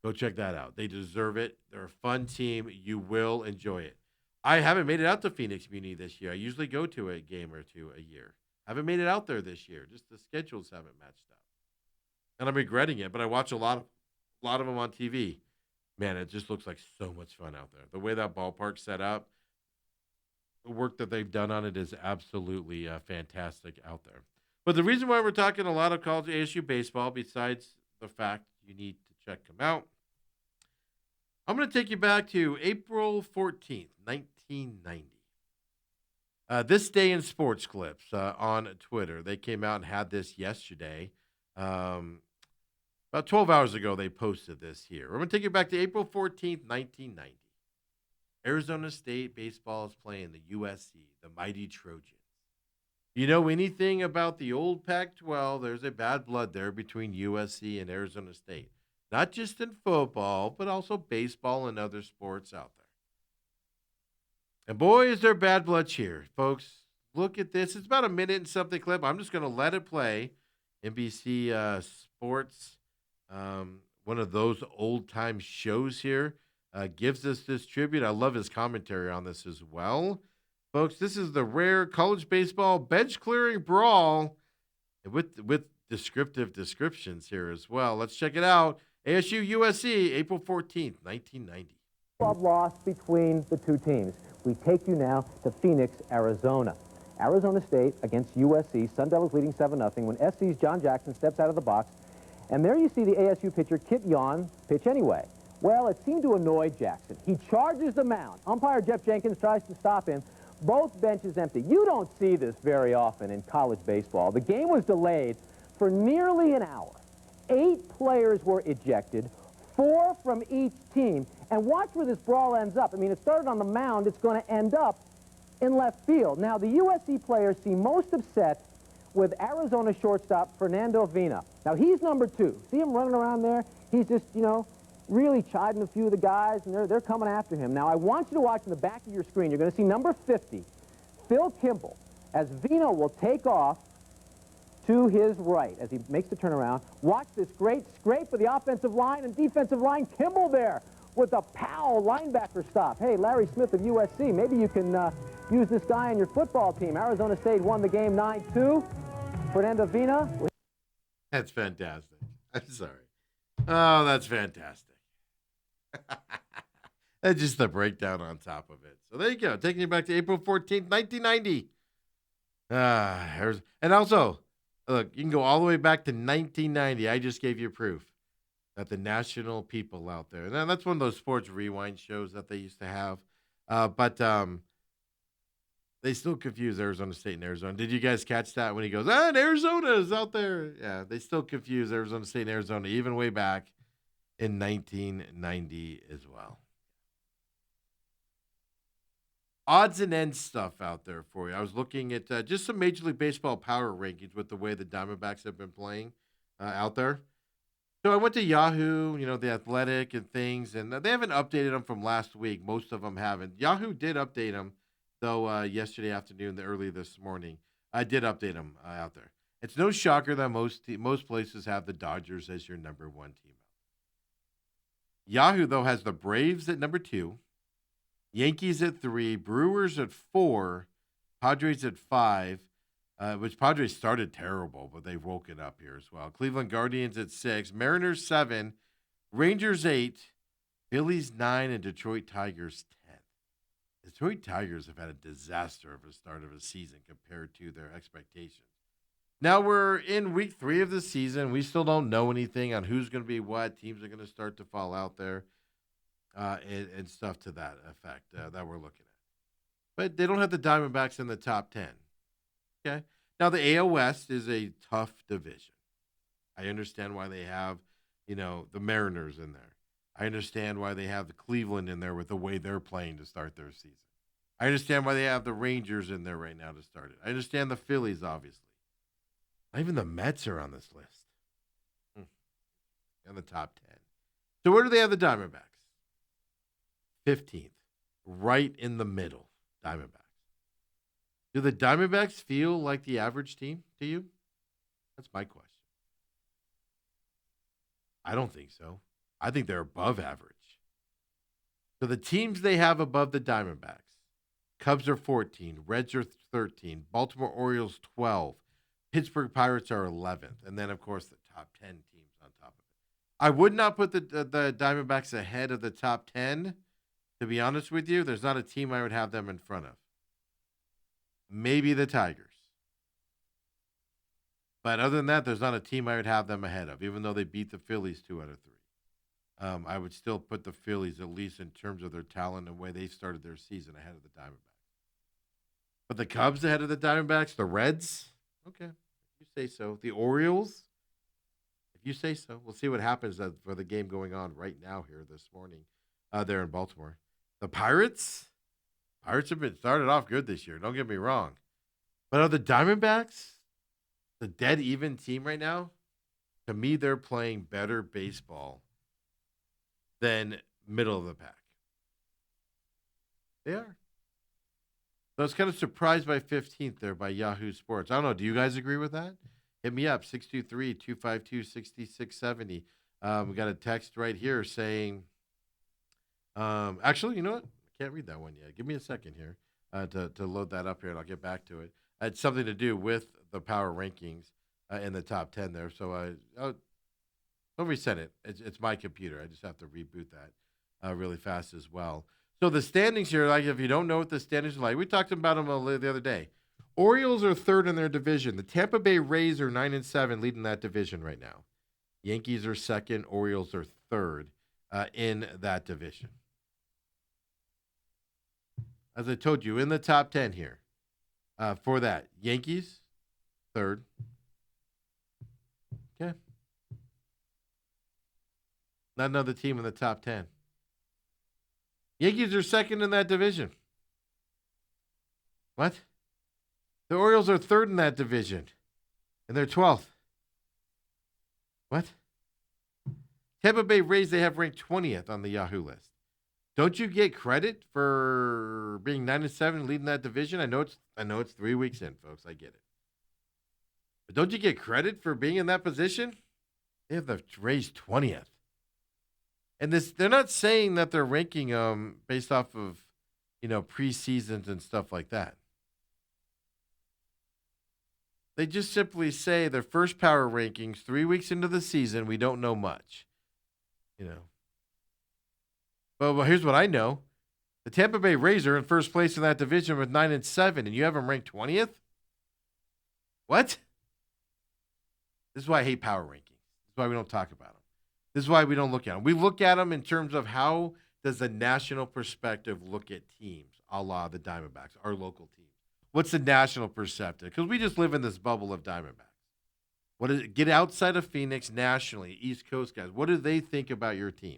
Go check that out. They deserve it. They're a fun team. You will enjoy it. I haven't made it out to Phoenix Muni this year. I usually go to a game or two a year. I haven't made it out there this year. Just the schedules haven't matched up. And I'm regretting it, but I watch a lot of them on TV. Man, it just looks like so much fun out there. The way that ballpark's set up, the work that they've done on it is absolutely fantastic out there. But the reason why we're talking a lot of college ASU baseball, besides the fact you need to check them out, I'm going to take you back to April 14th, 1990. This Day in Sports Clips on Twitter. They came out and had this yesterday. About 12 hours ago, they posted this here. We're going to take you back to April 14th, 1990. Arizona State baseball is playing the USC, the mighty Trojans. You know anything about the old Pac-12, there's a bad blood there between USC and Arizona State. Not just in football, but also baseball and other sports out there. And boy, is there bad blood here. Folks, look at this. It's about a minute and something clip. I'm just going to let it play. NBC Sports, one of those old-time shows here, gives us this tribute. I love his commentary on this as well. Folks, this is the rare college baseball bench-clearing brawl with descriptive descriptions here as well. Let's check it out. ASU USC, April 14th, 1990. Loss between the two teams. We take you now to Phoenix, Arizona. Arizona State against USC. Sun Devils leading 7-0 when SC's John Jackson steps out of the box. And there you see the ASU pitcher, Kit Yon, pitch anyway. Well, it seemed to annoy Jackson. He charges the mound. Umpire Jeff Jenkins tries to stop him. Both benches empty. You don't see this very often in college baseball. The game was delayed for nearly an hour. 8 players were ejected, 4 from each team. And watch where this brawl ends up. I mean, it started on the mound. It's going to end up in left field. Now, the USC players seem most upset with Arizona shortstop Fernando Vina. Now, he's number 2. See him running around there? He's just, really chiding a few of the guys, and they're coming after him. Now, I want you to watch in the back of your screen. You're going to see number 50, Phil Kimball, as Vina will take off to his right as he makes the turnaround. Watch this great scrape of the offensive line and defensive line. Kimball there with a Powell linebacker stop. Hey, Larry Smith of USC, maybe you can use this guy on your football team. Arizona State won the game 9-2. Fernando Vina. That's fantastic. I'm sorry. Oh, that's fantastic. That's just the breakdown on top of it. So there you go. Taking you back to April 14th, 1990. And also, look, you can go all the way back to 1990. I just gave you proof that the national people out there, and that's one of those sports rewind shows that they used to have. But They still confuse Arizona State and Arizona. Did you guys catch that when he goes, and Arizona is out there? Yeah, they still confuse Arizona State and Arizona, even way back in 1990 as well. Odds and ends stuff out there for you. I was looking at just some Major League Baseball power rankings with the way the Diamondbacks have been playing out there. So I went to Yahoo, the Athletic and things, and they haven't updated them from last week. Most of them haven't. Yahoo did update them, though, yesterday afternoon, early this morning. I did update them out there. It's no shocker that most places have the Dodgers as your number one team. Yahoo, though, has the Braves at number 2, Yankees at 3, Brewers at 4, Padres at 5, which Padres started terrible, but they've woken up here as well. Cleveland Guardians at 6, Mariners 7, Rangers 8, Phillies 9, and Detroit Tigers 10. Detroit Tigers have had a disaster of a start of a season compared to their expectations. Now we're in week 3 of the season. We still don't know anything on who's going to be what. Teams are going to start to fall out there and stuff to that effect that we're looking at. But they don't have the Diamondbacks in the top 10. Okay. Now the AL West is a tough division. I understand why they have, the Mariners in there. I understand why they have the Cleveland in there with the way they're playing to start their season. I understand why they have the Rangers in there right now to start it. I understand the Phillies, obviously. Not even the Mets are on this list. In the top 10. So where do they have the Diamondbacks? 15th. Right in the middle. Diamondbacks. Do the Diamondbacks feel like the average team to you? That's my question. I don't think so. I think they're above average. So the teams they have above the Diamondbacks, Cubs are 14, Reds are 13, Baltimore Orioles 12, Pittsburgh Pirates are 11th, and then, of course, the top 10 teams on top of it. I would not put the Diamondbacks ahead of the top 10, to be honest with you. There's not a team I would have them in front of. Maybe the Tigers. But other than that, there's not a team I would have them ahead of, even though they beat the Phillies 2 out of 3. I would still put the Phillies, at least in terms of their talent and the way they started their season, ahead of the Diamondbacks. But the Cubs ahead of the Diamondbacks, the Reds, okay, if you say so. The Orioles, if you say so. We'll see what happens for the game going on right now here this morning there in Baltimore. The Pirates have been started off good this year. Don't get me wrong. But are the Diamondbacks the dead even team right now? To me, they're playing better baseball than middle of the pack. They are. So I was kind of surprised by 15th there by Yahoo Sports. I don't know. Do you guys agree with that? Hit me up, 623-252-6670. We got a text right here saying, actually, you know what? I can't read that one yet. Give me a second here to load that up here, and I'll get back to it. It's something to do with the power rankings in the top 10 there. So I'll resend it. It's my computer. I just have to reboot that really fast as well. So the standings here, like if you don't know what the standings are like, we talked about them the other day. Orioles are 3rd in their division. The Tampa Bay Rays are 9-7, leading that division right now. Yankees are 2nd. Orioles are 3rd in that division. As I told you, in the top 10 here for that, Yankees 3rd. Okay. Not another team in the top 10. Yankees are 2nd in that division. What? The Orioles are 3rd in that division, and they're 12th. What? Tampa Bay Rays, they have ranked 20th on the Yahoo list. Don't you get credit for being 9-7 leading that division? I know it's 3 weeks in, folks. I get it. But don't you get credit for being in that position? They have the Rays 20th. And they're not saying that they're ranking based off of, preseasons and stuff like that. They just simply say their first power rankings 3 weeks into the season, we don't know much. But here's what I know. The Tampa Bay Rays are in first place in that division with 9-7, and you have them ranked 20th? What? This is why I hate power rankings. This is why we don't talk about them. This is why we don't look at them. We look at them in terms of how does the national perspective look at teams, a la the Diamondbacks, our local teams. What's the national perspective? Because we just live in this bubble of Diamondbacks. What is it? Get outside of Phoenix nationally, East Coast guys. What do they think about your team?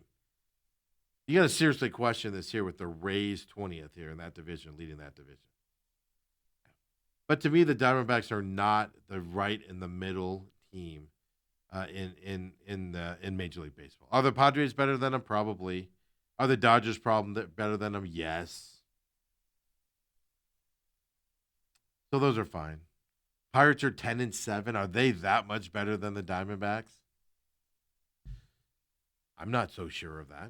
You got to seriously question this here with the Rays 20th here in that division, leading that division. But to me, the Diamondbacks are not the right in the middle team in Major League Baseball. Are the Padres better than them? Probably. Are the Dodgers better than them? Yes. So those are fine. Pirates are 10-7. Are they that much better than the Diamondbacks? I'm not so sure of that.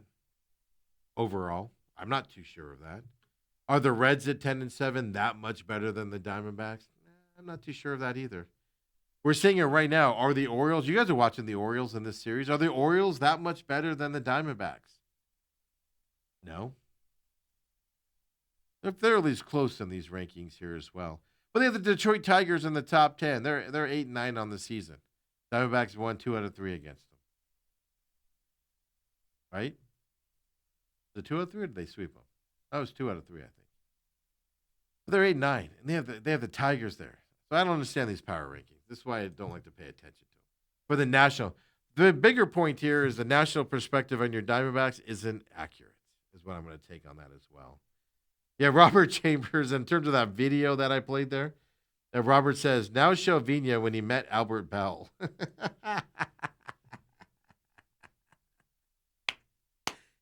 Overall, I'm not too sure of that. Are the Reds at 10-7 that much better than the Diamondbacks? I'm not too sure of that either. We're seeing it right now. Are the Orioles, you guys are watching the Orioles in this series, are the Orioles that much better than the Diamondbacks? No. They're at least close in these rankings here as well. But they have the Detroit Tigers in the top 10. They're 8-9 on the season. Diamondbacks won 2 out of 3 against them. Right? The 2 out of 3, or did they sweep them? That was 2 out of 3, I think. But they're 8-9, and they have the Tigers there. So I don't understand these power rankings. This is why I don't like to pay attention to them. For the national, the bigger point here is the national perspective on your Diamondbacks isn't accurate, is what I'm going to take on that as well. Yeah, Robert Chambers, in terms of that video that I played there, Robert says, now show Vina when he met Albert Bell.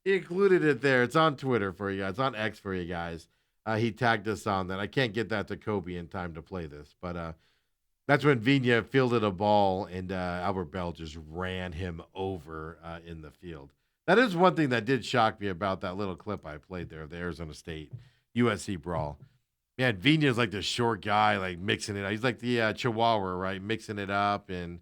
He included it there. It's on Twitter for you guys. It's on X for you guys. He tagged us on that. I can't get that to Kobe in time to play this, but that's when Vina fielded a ball and Albert Bell just ran him over in the field. That is one thing that did shock me about that little clip I played there of the Arizona State USC brawl. Man, Vina's like the short guy, like mixing it up. He's like the Chihuahua, right? Mixing it up and,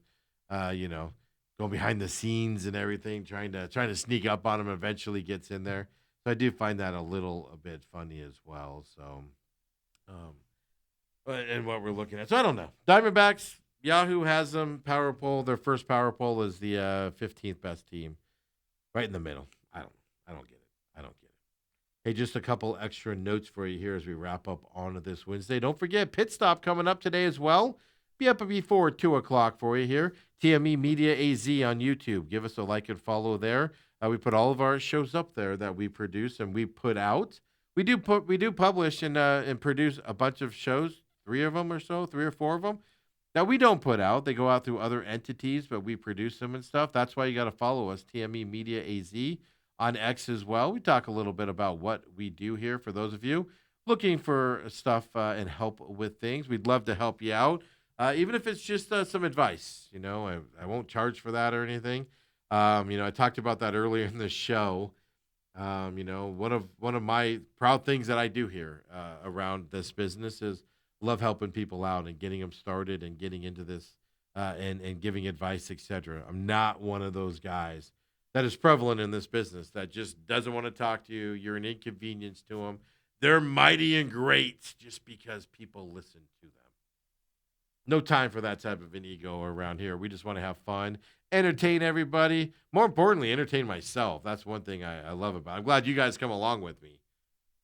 going behind the scenes and everything, trying to sneak up on him. Eventually gets in there. So I do find that a bit funny as well. So, and what we're looking at. So I don't know. Diamondbacks, Yahoo has them power poll. Their first power poll is the 15th best team, right in the middle. I don't get it. Hey, just a couple extra notes for you here as we wrap up on this Wednesday. Don't forget, Pit Stop coming up today as well. Be up before 2 o'clock for you here. TME Media AZ on YouTube. Give us a like and follow there. We put all of our shows up there that we produce and we put out. We do publish and produce a bunch of shows, 3 or 4 of them, that we don't put out. They go out through other entities, but we produce them and stuff. That's why you got to follow us, TME Media AZ on X as well. We talk a little bit about what we do here for those of you looking for stuff and help with things. We'd love to help you out. Even if it's just some advice, I won't charge for that or anything. I talked about that earlier in the show. One of my proud things that I do here around this business is love helping people out and getting them started and getting into this and giving advice, etc. I'm not one of those guys that is prevalent in this business that just doesn't want to talk to you. You're an inconvenience to them. They're mighty and great just because people listen to them. No time for that type of an ego around here. We just want to have fun, entertain everybody. More importantly, entertain myself. That's one thing I love about it. I'm glad you guys come along with me.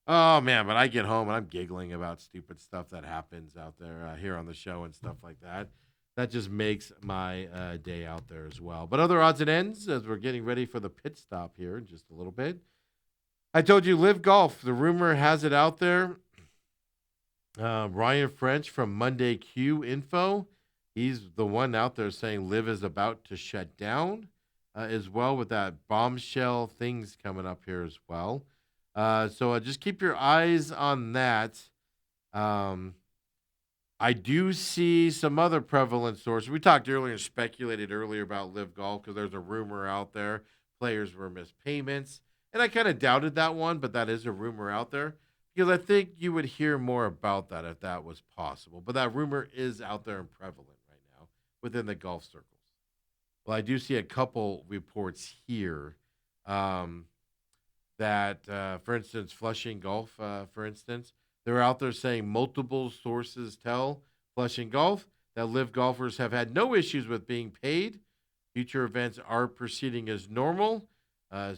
Oh, man, but I get home and I'm giggling about stupid stuff that happens out there here on the show and stuff like that. That just makes my day out there as well. But other odds and ends as we're getting ready for the pit stop here in just a little bit. I told you, Live Golf. The rumor has it out there. Ryan French from Monday Q Info. He's the one out there saying Live is about to shut down as well with that bombshell things coming up here as well. So just keep your eyes on that. I do see some other prevalent sources. We talked earlier and speculated earlier about Live Golf because there's a rumor out there. Players were missed payments. And I kind of doubted that one, but that is a rumor out there. Because I think you would hear more about that if that was possible. But that rumor is out there and prevalent right now within the golf circles. Well, I do see a couple reports here that, for instance, Flushing Golf, for instance, they're out there saying multiple sources tell Flushing Golf that Live golfers have had no issues with being paid. Future events are proceeding as normal.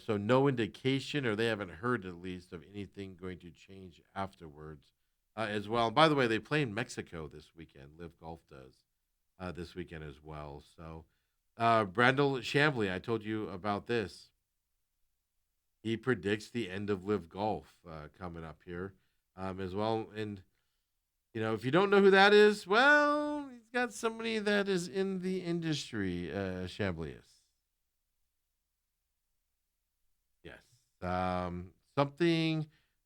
So no indication, or they haven't heard at least, of anything going to change afterwards. as well. And by the way, they play in Mexico this weekend. Live Golf does this weekend as well. So, Brandel Chambly, I told you about this. He predicts the end of Live Golf coming up here as well. And, if you don't know who that is, well, he's got somebody that is in the industry, Chambly is. Yes.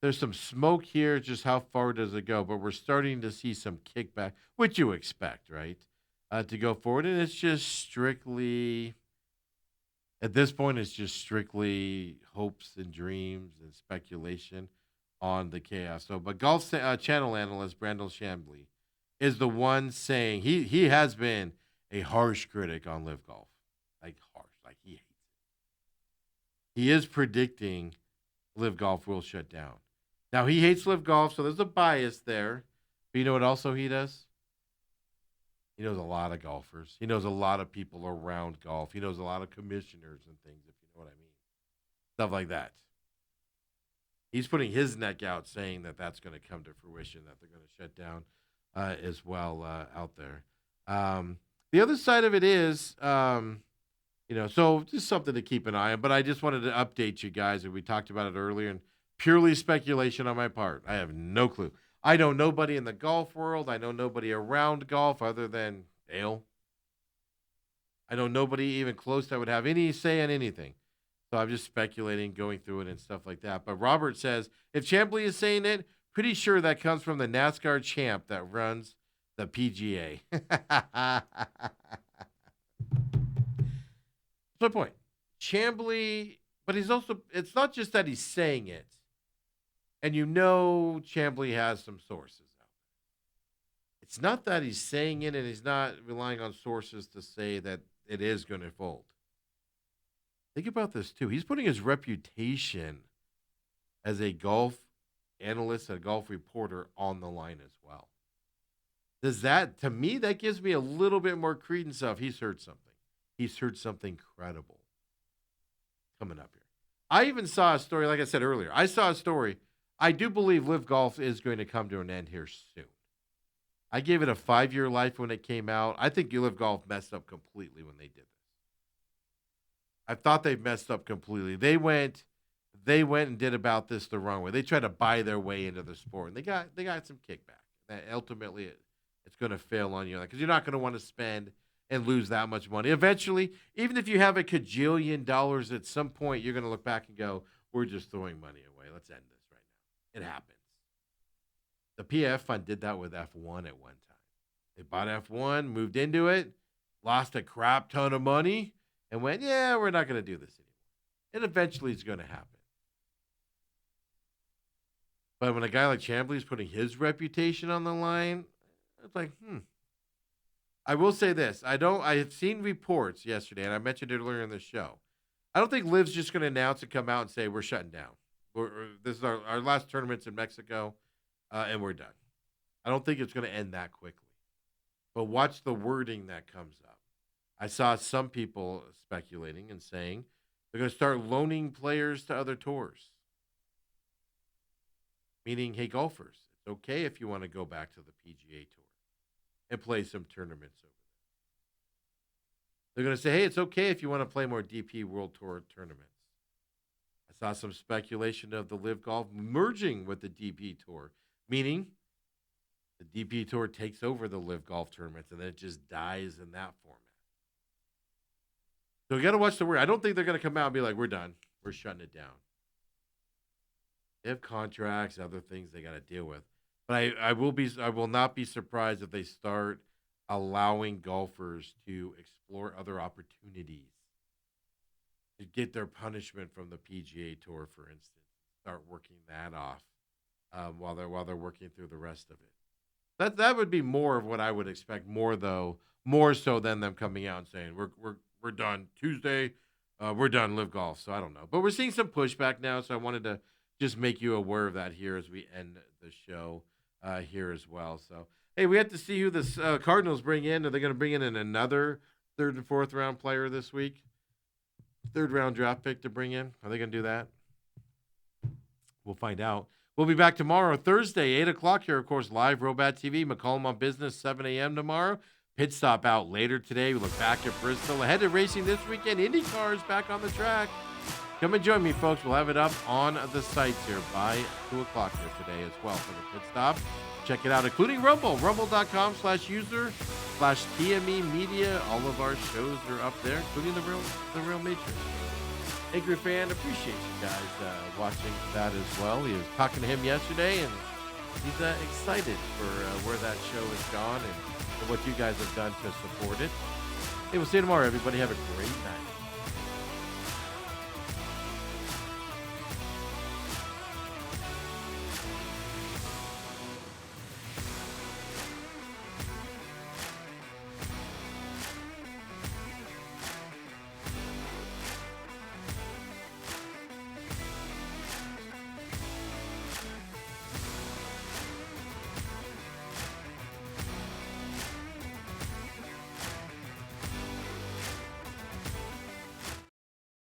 There's some smoke here. Just how far does it go? But we're starting to see some kickback, which you expect, right? To go forward. And it's just strictly, at this point, it's just strictly hopes and dreams and speculation on the chaos. So, but Golf Channel analyst Brandel Chambly is the one saying he has been a harsh critic on Live Golf. Like harsh. Like he hates it. He is predicting Live Golf will shut down. Now, he hates Live Golf, so there's a bias there. But you know what also he does? He knows a lot of golfers. He knows a lot of people around golf. He knows a lot of commissioners and things, if you know what I mean. Stuff like that. He's putting his neck out saying that that's going to come to fruition, that they're going to shut down as well out there. The other side of it is, so just something to keep an eye on. But I just wanted to update you guys, and we talked about it earlier, and purely speculation on my part. I have no clue. I know nobody in the golf world. I know nobody around golf other than Dale. I know nobody even close that would have any say on anything. So I'm just speculating, going through it and stuff like that. But Robert says, if Chambly is saying it, pretty sure that comes from the NASCAR champ that runs the PGA. That's my point. Chambly, but he's also, it's not just that he's saying it. And Chambly has some sources out there. It's not that he's saying it and he's not relying on sources to say that it is going to fold. Think about this, too. He's putting his reputation as a golf analyst, a golf reporter on the line as well. To me, that gives me a little bit more credence of he's heard something. He's heard something credible coming up here. I even saw a story, like I said earlier. I do believe Live Golf is going to come to an end here soon. I gave it a 5-year life when it came out. I think Live Golf messed up completely when they did this. I thought they messed up completely. They went and did about this the wrong way. They tried to buy their way into the sport, and they got some kickback. That ultimately, it's going to fail on you because you're not going to want to spend and lose that much money. Eventually, even if you have a cajillion dollars, at some point you're going to look back and go, "We're just throwing money away. Let's end this right now." It happens. The PF Fund did that with F1 at one time. They bought F1, moved into it, lost a crap ton of money, and went, "Yeah, we're not going to do this anymore." And eventually it's going to happen. But when a guy like Chambly's putting his reputation on the line, it's like, I will say this. I have seen reports yesterday, and I mentioned it earlier in the show. I don't think Liv's just going to announce and come out and say, we're shutting down. This is our last tournaments in Mexico, and we're done. I don't think it's going to end that quickly. But watch the wording that comes up. I saw some people speculating and saying they're going to start loaning players to other tours. Meaning, hey, golfers, it's okay if you want to go back to the PGA Tour and play some tournaments over there. They're going to say, hey, it's okay if you want to play more DP World Tour tournaments. I saw some speculation of the Live Golf merging with the DP Tour, meaning the DP Tour takes over the Live Golf tournaments and then it just dies in that format. So you got to watch the word. I don't think they're going to come out and be like, we're done. We're shutting it down. They have contracts, other things they got to deal with. But I will not be surprised if they start allowing golfers to explore other opportunities to get their punishment from the PGA Tour, for instance. Start working that off while they're working through the rest of it. That would be more of what I would expect. More so than them coming out and saying we're done Tuesday. We're done Live Golf. So I don't know, but we're seeing some pushback now. So I wanted to just make you aware of that here as we end the show here as well. So, hey, we have to see who the Cardinals bring in. Are they going to bring in another third and fourth round player this week? Third round draft pick to bring in? Are they going to do that? We'll find out. We'll be back tomorrow, Thursday, 8 o'clock here, of course, live, Robat TV, McCollum on Business, 7 a.m. tomorrow. Pit stop out later today. We look back at Bristol. Ahead of racing this weekend, IndyCar is back on the track. Come and join me, folks. We'll have it up on the sites here by 2 o'clock here today as well for the pit stop. Check it out, including Rumble, rumble.com/user/TME Media. All of our shows are up there, including the Real Matrix. Angry Fan, appreciate you guys watching that as well. He was talking to him yesterday, and he's excited for where that show has gone and what you guys have done to support it. Hey, we'll see you tomorrow, everybody. Have a great night.